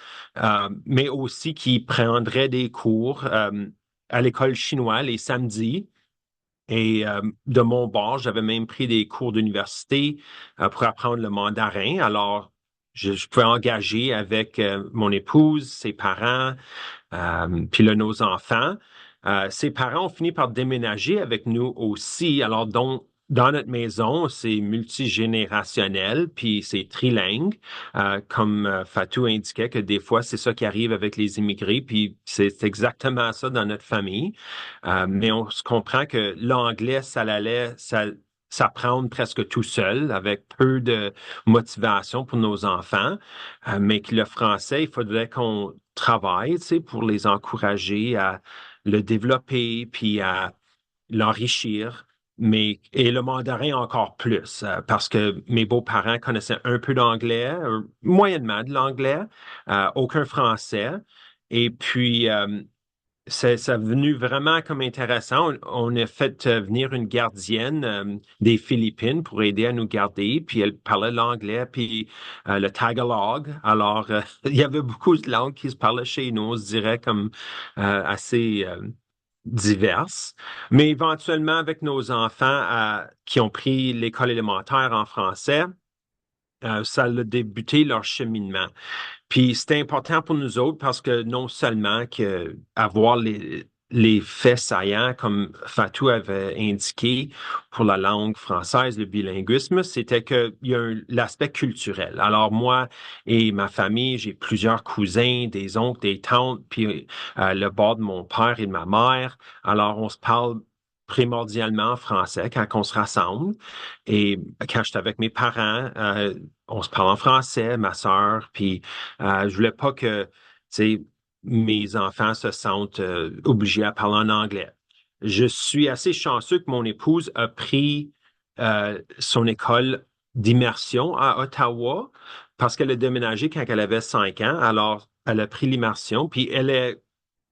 mais aussi qui prendraient des cours à l'école chinoise les samedis. Et de mon bord, j'avais même pris des cours d'université pour apprendre le mandarin. Alors, je pouvais engager avec mon épouse, ses parents, puis là, nos enfants. Ses parents ont fini par déménager avec nous aussi. Alors, donc, dans notre maison, c'est multigénérationnel, puis c'est trilingue, comme Fatou indiquait que des fois, c'est ça qui arrive avec les immigrés, puis c'est exactement ça dans notre famille. Mais on se comprend que l'anglais, ça allait s'apprendre presque tout seul, avec peu de motivation pour nos enfants, mais que le français, il faudrait qu'on travaille, tu sais, pour les encourager à le développer, puis à l'enrichir. Mais, et le mandarin encore plus, parce que mes beaux-parents connaissaient un peu d'anglais, moyennement de l'anglais, aucun français. Et puis, ça venu vraiment comme intéressant. On a fait venir une gardienne des Philippines pour aider à nous garder, puis elle parlait l'anglais, puis le tagalog. Alors, il y avait beaucoup de langues qui se parlaient chez nous, on se dirait comme assez diverses. Mais éventuellement, avec nos enfants qui ont pris l'école élémentaire en français, ça a débuté leur cheminement. Puis c'était important pour nous autres parce que non seulement que avoir les faits saillants, comme Fatou avait indiqué pour la langue française, le bilinguisme, c'était qu'il y a l'aspect culturel. Alors moi et ma famille, j'ai plusieurs cousins, des oncles, des tantes, puis le bord de mon père et de ma mère. Alors on se parle primordialement en français quand on se rassemble. Et quand j'étais avec mes parents, on se parle en français, ma sœur, puis je voulais pas que, tu sais, mes enfants se sentent obligés à parler en anglais. Je suis assez chanceux que mon épouse a pris son école d'immersion à Ottawa parce qu'elle a déménagé quand elle avait 5 ans. Alors, elle a pris l'immersion, puis elle est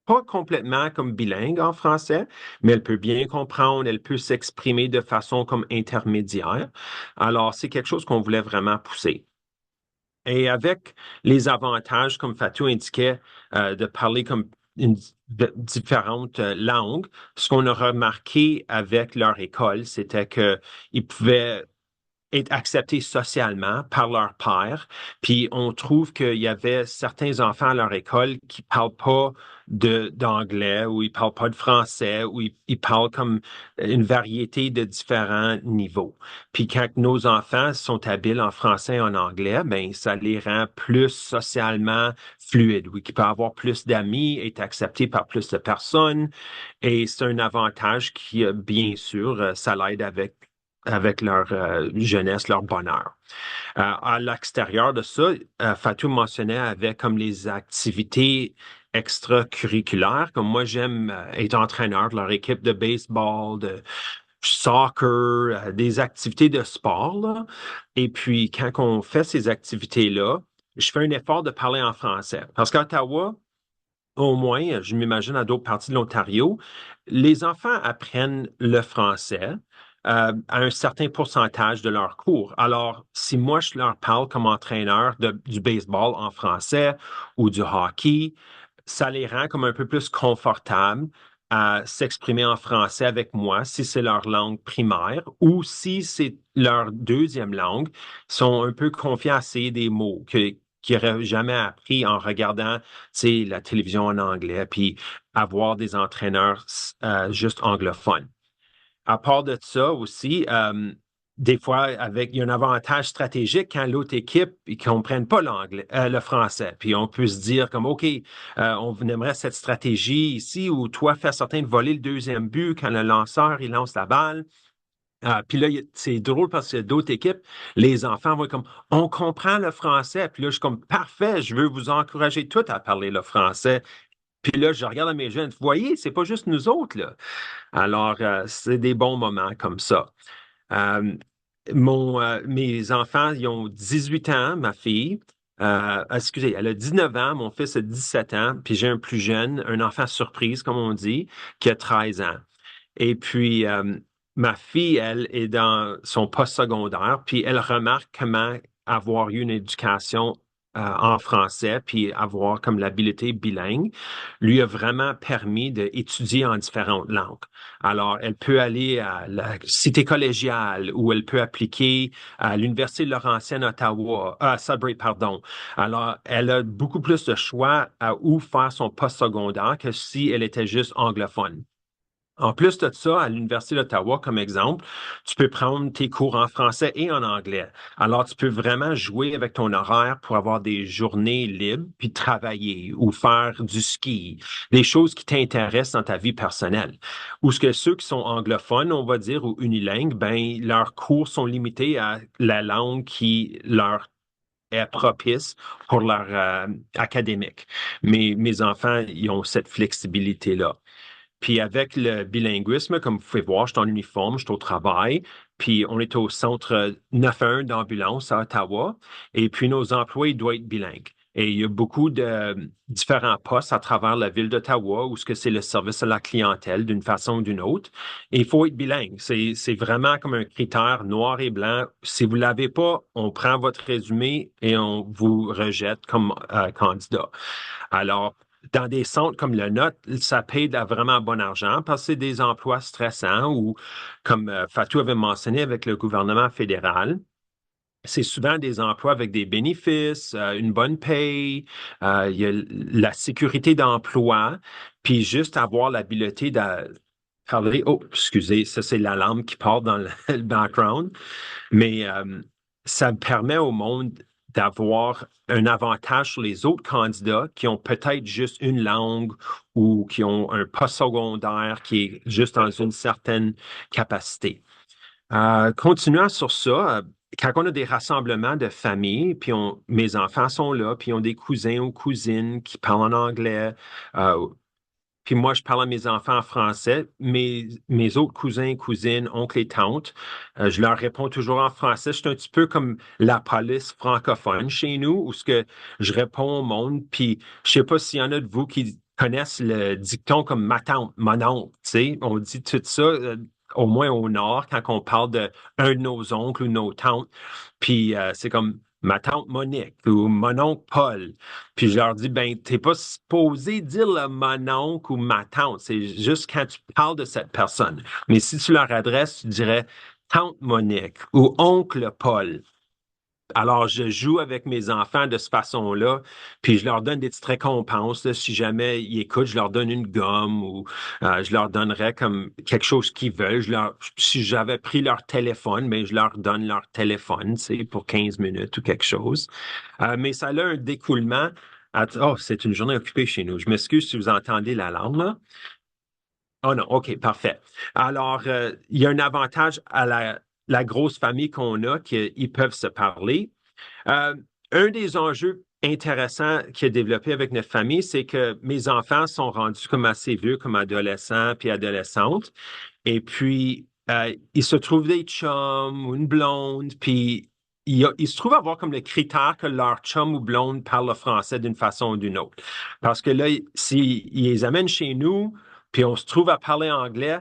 pas complètement comme bilingue en français, mais elle peut bien comprendre, elle peut s'exprimer de façon comme intermédiaire. Alors, c'est quelque chose qu'on voulait vraiment pousser. Et avec les avantages, comme Fatou indiquait, de parler comme différentes langues, ce qu'on a remarqué avec leur école, c'était qu'ils pouvaient être acceptés socialement par leur père. Puis on trouve qu'il y avait certains enfants à leur école qui parlent pas d'anglais ou ils parlent pas de français ou ils parlent comme une variété de différents niveaux. Puis quand nos enfants sont habiles en français et en anglais, ben ça les rend plus socialement fluides, oui, qui peuvent avoir plus d'amis, être acceptés par plus de personnes. Et c'est un avantage qui, bien sûr, ça l'aide avec avec leur jeunesse, leur bonheur. À l'extérieur de ça, Fatou mentionnait avec comme les activités extracurriculaires, comme moi j'aime être entraîneur de leur équipe de baseball, de soccer, des activités de sport, là. Et puis quand on fait ces activités-là, je fais un effort de parler en français. Parce qu'à Ottawa, au moins, je m'imagine à d'autres parties de l'Ontario, les enfants apprennent le français à un certain pourcentage de leur cours. Alors, si moi, je leur parle comme entraîneur du baseball en français ou du hockey, ça les rend comme un peu plus confortables à s'exprimer en français avec moi si c'est leur langue primaire ou si c'est leur deuxième langue, ils sont un peu confiants à essayer des mots qu'ils n'auraient jamais appris en regardant, tu sais, la télévision en anglais, puis avoir des entraîneurs juste anglophones. À part de ça aussi, des fois, il y a un avantage stratégique quand l'autre équipe ne comprenne pas le français. Puis on peut se dire comme, OK, on aimerait cette stratégie ici où toi, fais certain de voler le deuxième but quand le lanceur, il lance la balle. Puis là, c'est drôle parce que d'autres équipes, les enfants vont être comme, on comprend le français. Puis là, je suis comme, parfait, je veux vous encourager tous à parler le français. Puis là, je regarde à mes jeunes, vous voyez, c'est pas juste nous autres, là. Alors, c'est des bons moments comme ça. Euh, mes enfants, ils ont 18 ans, ma fille. Excusez, elle a 19 ans, mon fils a 17 ans, puis j'ai un plus jeune, un enfant surprise, comme on dit, qui a 13 ans. Et puis, ma fille, elle, est dans son post-secondaire, puis elle remarque comment avoir eu une éducation en français, puis avoir comme l'habileté bilingue, lui a vraiment permis d'étudier en différentes langues. Alors, elle peut aller à la cité collégiale ou elle peut appliquer à l'Université Laurentienne Ottawa, à Sudbury, pardon. Alors, elle a beaucoup plus de choix à où faire son post-secondaire que si elle était juste anglophone. En plus de ça, à l'Université d'Ottawa, comme exemple, tu peux prendre tes cours en français et en anglais. Alors, tu peux vraiment jouer avec ton horaire pour avoir des journées libres, puis travailler ou faire du ski, des choses qui t'intéressent dans ta vie personnelle. Ou ce que ceux qui sont anglophones, on va dire, ou unilingues, ben, leurs cours sont limités à la langue qui leur est propice pour leur académique. Mais mes enfants, ils ont cette flexibilité-là. Puis avec le bilinguisme, comme vous pouvez voir, je suis en uniforme, je suis au travail, puis on est au centre 911 d'ambulance à Ottawa, et puis nos emplois, ils doivent être bilingues. Et il y a beaucoup de différents postes à travers la ville d'Ottawa où ce que c'est le service à la clientèle d'une façon ou d'une autre. Et il faut être bilingue. C'est vraiment comme un critère noir et blanc. Si vous l'avez pas, on prend votre résumé et on vous rejette comme candidat. Alors, dans des centres comme le nôtre, ça paye de vraiment bon argent parce que c'est des emplois stressants ou, comme Fatou avait mentionné avec le gouvernement fédéral, c'est souvent des emplois avec des bénéfices, une bonne paye, il y a la sécurité d'emploi, puis juste avoir l'habileté de parler. Oh, excusez, ça c'est l'alarme qui part dans le background, mais ça permet au monde d'avoir un avantage sur les autres candidats qui ont peut-être juste une langue ou qui ont un post-secondaire qui est juste dans une certaine capacité. Continuant sur ça, quand on a des rassemblements de famille, puis mes enfants sont là, puis ils ont des cousins ou cousines qui parlent en anglais, puis moi, je parle à mes enfants en français. Mes autres cousins, cousines, oncles et tantes, je leur réponds toujours en français. C'est un petit peu comme la police francophone chez nous, où ce que je réponds au monde. Puis je sais pas s'il y en a de vous qui connaissent le dicton comme ma tante, mon oncle. Tu sais, on dit tout ça, au moins au nord, quand on parle de un de nos oncles ou nos tantes. Puis c'est comme ma tante Monique ou mon oncle Paul. Puis je leur dis, ben, t'es pas supposé dire le mon oncle ou ma tante. C'est juste quand tu parles de cette personne. Mais si tu leur adresses, tu dirais tante Monique ou oncle Paul. Alors, je joue avec mes enfants de cette façon-là, puis je leur donne des petites récompenses. Là, si jamais ils écoutent, je leur donne une gomme ou je leur donnerais comme quelque chose qu'ils veulent. Si j'avais pris leur téléphone, mais je leur donne leur téléphone, tu sais, pour 15 minutes ou quelque chose. Mais ça a un découlement. Oh, c'est une journée occupée chez nous. Je m'excuse si vous entendez l'alarme, là. Oh non, OK, parfait. Alors, il y a un avantage à la grosse famille qu'on a, qu'ils peuvent se parler. Euh, un des enjeux intéressants qui a développé avec notre famille, c'est que mes enfants sont rendus comme assez vieux, comme adolescents puis adolescentes. Et puis, ils se trouvent des chums ou une blonde, puis ils se trouvent avoir comme le critère que leur chum ou blonde parle le français d'une façon ou d'une autre. Parce que là, s'ils les amènent chez nous, puis on se trouve à parler anglais,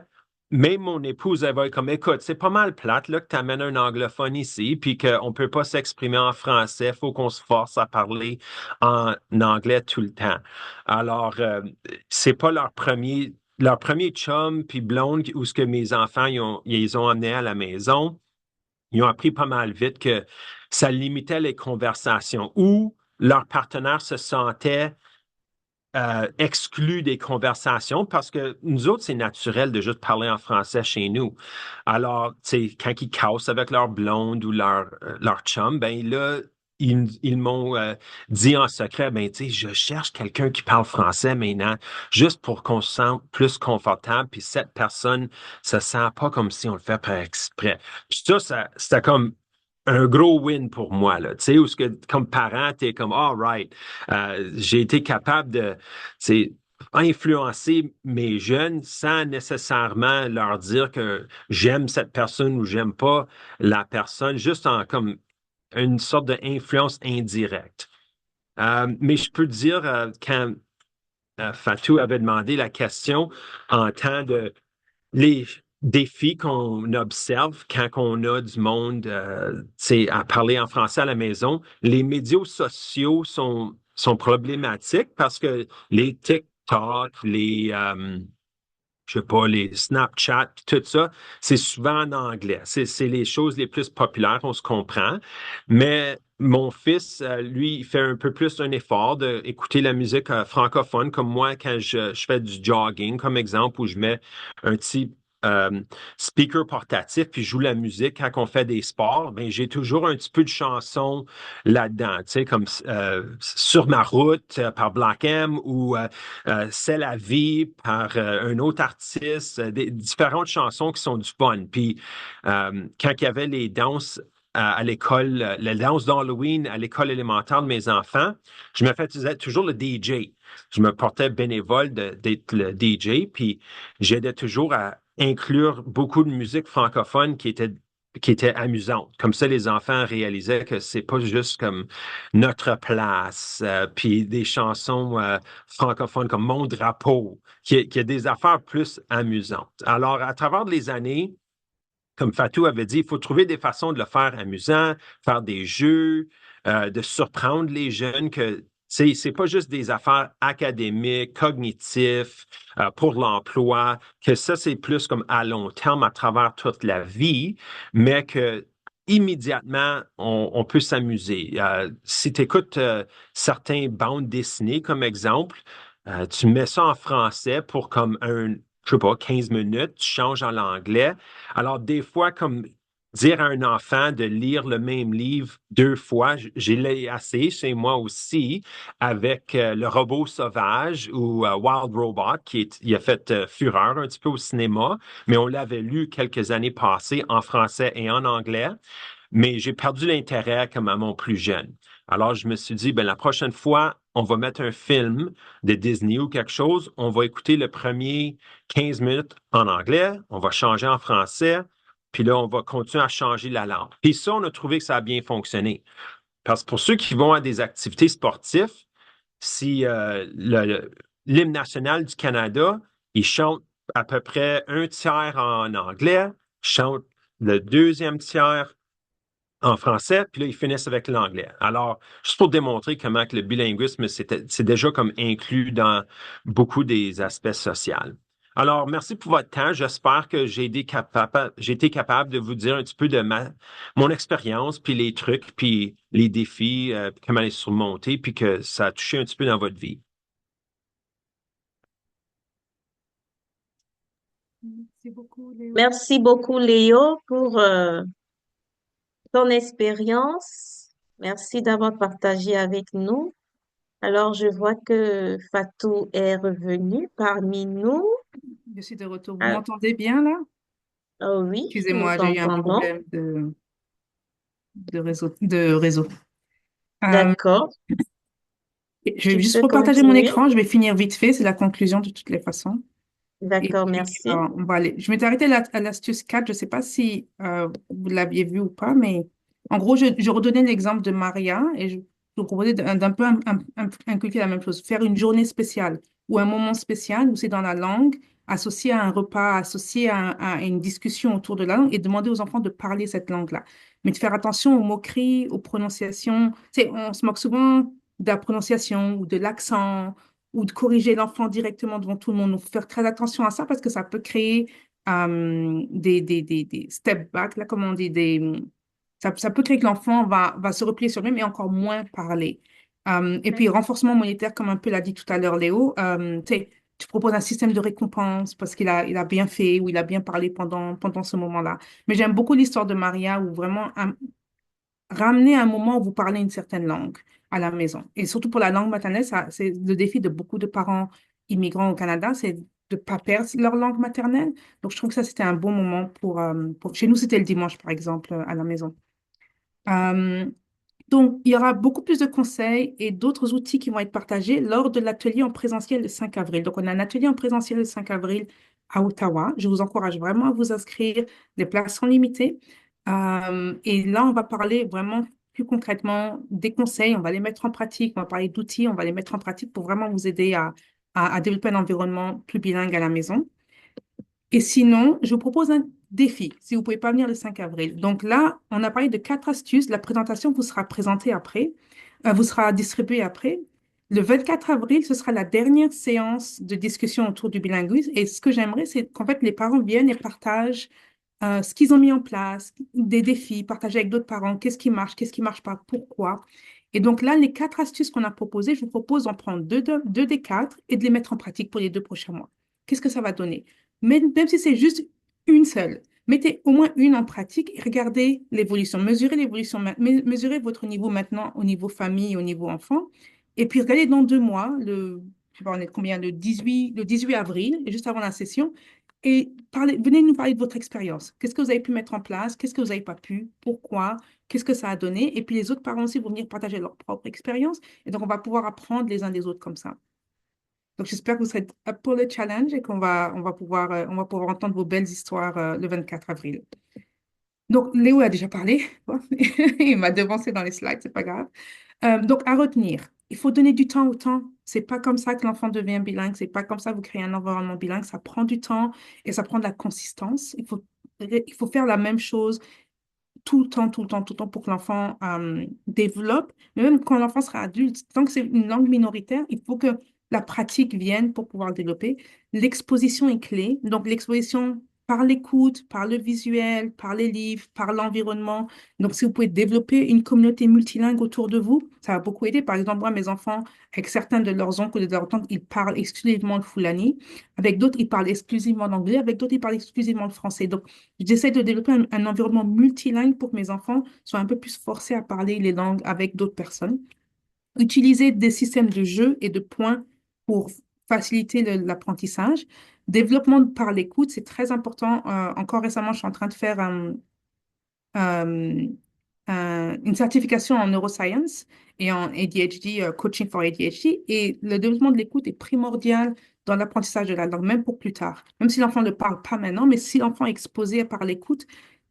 même mon épouse, elle va être comme, écoute, c'est pas mal plate là, que tu amènes un anglophone ici, puis qu'on ne peut pas s'exprimer en français, il faut qu'on se force à parler en anglais tout le temps. Alors, c'est pas leur premier chum puis blonde où ce que mes enfants ils les ont amenés à la maison. Ils ont appris pas mal vite que ça limitait les conversations ou leur partenaire se sentait exclus des conversations parce que nous autres, c'est naturel de juste parler en français chez nous. Alors, tu sais, quand ils cassent avec leur blonde ou leur chum, ben là, ils m'ont dit en secret, ben, tu sais, je cherche quelqu'un qui parle français maintenant, juste pour qu'on se sente plus confortable, puis cette personne se sent pas comme si on le fait par exprès. Puis ça, c'était comme un gros win pour moi, là, tu sais, où ce que, comme parent, t'es comme, all right, j'ai été capable de, c'est influencer mes jeunes sans nécessairement leur dire que j'aime cette personne ou j'aime pas la personne, juste en comme une sorte d'influence indirecte. Mais je peux dire, quand Fatou avait demandé la question en temps de les défis qu'on observe quand on a du monde à parler en français à la maison, les médias sociaux sont problématiques parce que les TikTok, je sais pas, les Snapchat, tout ça, c'est souvent en anglais. C'est les choses les plus populaires, on se comprend. Mais mon fils, lui, il fait un peu plus un effort d'écouter la musique francophone, comme moi, quand je fais du jogging, comme exemple, où je mets un petit euh, speaker portatif, puis je joue la musique quand on fait des sports, ben, j'ai toujours un petit peu de chanson là-dedans, tu sais, comme Sur ma route par Black M ou C'est la vie par un autre artiste, des différentes chansons qui sont du fun. Puis quand il y avait les danses à l'école, la danse d'Halloween à l'école élémentaire de mes enfants, je me faisais toujours le DJ. Je me portais bénévole d'être le DJ, puis j'aidais toujours à inclure beaucoup de musique francophone qui était amusante. Comme ça, les enfants réalisaient que c'est pas juste comme Notre place, puis des chansons francophones comme Mon drapeau, qui a des affaires plus amusantes. Alors, à travers les années, comme Fatou avait dit, il faut trouver des façons de le faire amusant, faire des jeux, de surprendre les jeunes que c'est pas juste des affaires académiques, cognitives, pour l'emploi, que ça, c'est plus comme à long terme, à travers toute la vie, mais que immédiatement, on peut s'amuser. Si tu écoutes certains bandes dessinées, comme exemple, tu mets ça en français pour comme je sais pas, 15 minutes, tu changes en l'anglais. Alors, des fois, comme dire à un enfant de lire le même livre deux fois, j'ai l'ai assez chez moi aussi avec Le robot sauvage ou Wild Robot, il a fait fureur un petit peu au cinéma, mais on l'avait lu quelques années passées en français et en anglais, mais j'ai perdu l'intérêt comme à mon plus jeune. Alors, je me suis dit, ben, la prochaine fois, on va mettre un film de Disney ou quelque chose, on va écouter le premier 15 minutes en anglais, on va changer en français, puis là, on va continuer à changer la langue. Puis ça, on a trouvé que ça a bien fonctionné. Parce que pour ceux qui vont à des activités sportives, si l'hymne national du Canada, ils chantent à peu près un tiers en anglais, chantent le deuxième tiers en français, puis là, ils finissent avec l'anglais. Alors, juste pour démontrer comment que le bilinguisme, c'est déjà comme inclus dans beaucoup des aspects sociaux. Alors, merci pour votre temps. J'espère que j'ai été capable de vous dire un petit peu de mon expérience, puis les trucs, puis les défis, puis comment les surmonter, puis que ça a touché un petit peu dans votre vie. Merci beaucoup, Léo. Merci beaucoup, Léo, pour ton expérience. Merci d'avoir partagé avec nous. Alors, je vois que Fatou est revenu parmi nous. Je suis de retour. Vous Ah, m'entendez bien là? Oui, nous Excusez-moi, j'ai eu un t'entendons. problème de réseau. Euh, D'accord. je vais Tu juste peux repartager mon continuer. écran. Je vais finir vite fait. C'est la conclusion de toutes les façons. Et D'accord, puis, merci. on va aller. Je m'étais arrêtée à l'astuce 4. Je ne sais pas si vous l'aviez vu ou pas, mais en gros, je redonnais l'exemple de Maria et je vous proposais d'un peu inculquer la même chose. Faire une journée spéciale ou un moment spécial où c'est dans la langue, associé à un repas, associé à une discussion autour de la langue et demander aux enfants de parler cette langue-là. Mais de faire attention aux moqueries, aux prononciations. Tu sais, on se moque souvent de la prononciation ou de l'accent ou de corriger l'enfant directement devant tout le monde. Donc, faut faire très attention à ça parce que ça peut créer des step back, là, comme on dit, ça peut créer que l'enfant va se replier sur lui-même et encore moins parler. Et puis, renforcement monétaire, comme un peu l'a dit tout à l'heure Léo, tu sais, tu proposes un système de récompense parce il a bien fait ou il a bien parlé pendant ce moment-là. Mais j'aime beaucoup l'histoire de Maria où vraiment ramener un moment où vous parlez une certaine langue à la maison. Et surtout pour la langue maternelle, ça, c'est le défi de beaucoup de parents immigrants au Canada, c'est de ne pas perdre leur langue maternelle. Donc, je trouve que ça, c'était un bon moment Chez nous, c'était le dimanche, par exemple, à la maison. Euh, donc, il y aura beaucoup plus de conseils et d'autres outils qui vont être partagés lors de l'atelier en présentiel le 5 avril. Donc, on a un atelier en présentiel le 5 avril à Ottawa. Je vous encourage vraiment à vous inscrire. Les places sont limitées. Et là, on va parler vraiment plus concrètement des conseils. On va les mettre en pratique. On va parler d'outils. On va les mettre en pratique pour vraiment vous aider à développer un environnement plus bilingue à la maison. Et sinon, je vous propose un défi, si vous ne pouvez pas venir le 5 avril. Donc là, on a parlé de 4 astuces. La présentation vous sera présentée après, vous sera distribuée après. Le 24 avril, ce sera la dernière séance de discussion autour du bilinguisme. Et ce que j'aimerais, c'est qu'en fait, les parents viennent et partagent ce qu'ils ont mis en place, des défis, partager avec d'autres parents, qu'est-ce qui marche pas, pourquoi. Et donc là, les 4 astuces qu'on a proposées, je vous propose d'en prendre deux des quatre et de les mettre en pratique pour les 2 prochains mois. Qu'est-ce que ça va donner? Même si c'est juste une seule, mettez au moins une en pratique et regardez l'évolution, mesurez votre niveau maintenant au niveau famille, au niveau enfant. Et puis regardez dans 2 mois, je sais pas, on est combien, le 18 avril, juste avant la session, et venez nous parler de votre expérience. Qu'est-ce que vous avez pu mettre en place? Qu'est-ce que vous n'avez pas pu? Pourquoi? Qu'est-ce que ça a donné? Et puis les autres parents aussi vont venir partager leur propre expérience. Et donc, on va pouvoir apprendre les uns des autres comme ça. Donc, j'espère que vous serez up pour le challenge et on va pouvoir entendre vos belles histoires le 24 avril. Donc, Léo a déjà parlé. Bon, il m'a devancé dans les slides, c'est pas grave. Donc, à retenir, il faut donner du temps au temps. C'est pas comme ça que l'enfant devient bilingue. C'est pas comme ça que vous créez un environnement bilingue. Ça prend du temps et ça prend de la consistance. Il faut faire la même chose tout le temps, tout le temps, tout le temps pour que l'enfant développe. Mais même quand l'enfant sera adulte, tant que c'est une langue minoritaire, il faut que la pratique vienne pour pouvoir le développer. L'exposition est clé. Donc, l'exposition par l'écoute, par le visuel, par les livres, par l'environnement. Donc, si vous pouvez développer une communauté multilingue autour de vous, ça va beaucoup aider. Par exemple, moi, mes enfants, avec certains de leurs oncles ou de leurs tantes, ils parlent exclusivement le Fulani. Avec d'autres, ils parlent exclusivement l'anglais. Avec d'autres, ils parlent exclusivement le français. Donc, j'essaie de développer un environnement multilingue pour que mes enfants soient un peu plus forcés à parler les langues avec d'autres personnes. Utiliser des systèmes de jeux et de points pour faciliter l'apprentissage. Développement par l'écoute, c'est très important. Encore récemment, je suis en train de faire euh, une certification en neuroscience et en ADHD, coaching for ADHD. Et le développement de l'écoute est primordial dans l'apprentissage de la langue, même pour plus tard. Même si l'enfant ne parle pas maintenant, mais si l'enfant est exposé par l'écoute,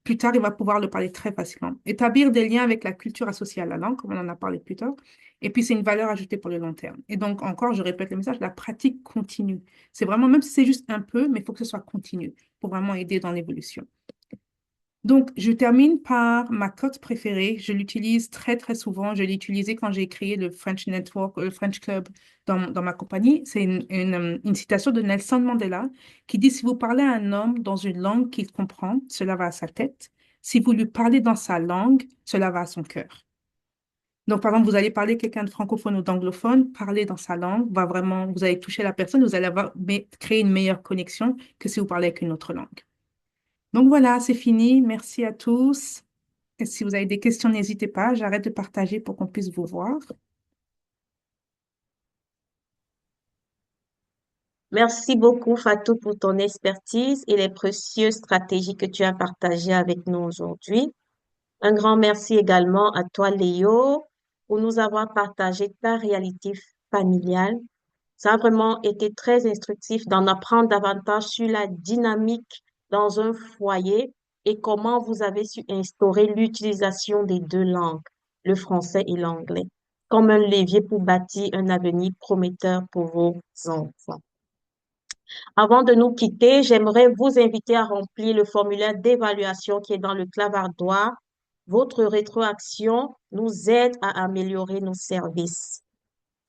plus tard, il va pouvoir le parler très facilement. Établir des liens avec la culture associée à la langue, comme on en a parlé plus tard. Et puis, c'est une valeur ajoutée pour le long terme. Et donc, encore, je répète le message, la pratique continue. C'est vraiment, même si c'est juste un peu, mais il faut que ce soit continu pour vraiment aider dans l'évolution. Donc, je termine par ma cote préférée. Je l'utilise très, très souvent. Je l'ai utilisée quand j'ai créé le French Network, le French Club dans ma compagnie. C'est une citation de Nelson Mandela qui dit, si vous parlez à un homme dans une langue qu'il comprend, cela va à sa tête. Si vous lui parlez dans sa langue, cela va à son cœur. Donc, par exemple, vous allez parler à quelqu'un de francophone ou d'anglophone, parler dans sa langue, vous allez toucher la personne, vous allez créer une meilleure connexion que si vous parlez avec une autre langue. Donc voilà, c'est fini. Merci à tous. Et si vous avez des questions, n'hésitez pas. J'arrête de partager pour qu'on puisse vous voir. Merci beaucoup, Fatou, pour ton expertise et les précieuses stratégies que tu as partagées avec nous aujourd'hui. Un grand merci également à toi, Léo, pour nous avoir partagé ta réalité familiale. Ça a vraiment été très instructif d'en apprendre davantage sur la dynamique dans un foyer et comment vous avez su instaurer l'utilisation des deux langues, le français et l'anglais, comme un levier pour bâtir un avenir prometteur pour vos enfants. Avant de nous quitter, j'aimerais vous inviter à remplir le formulaire d'évaluation qui est dans le clavardoir. Votre rétroaction nous aide à améliorer nos services.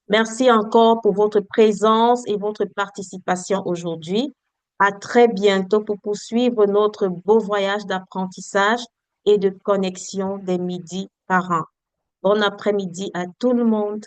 Merci encore pour votre présence et votre participation aujourd'hui. À très bientôt pour poursuivre notre beau voyage d'apprentissage et de connexion des midis parents. Bon après-midi à tout le monde.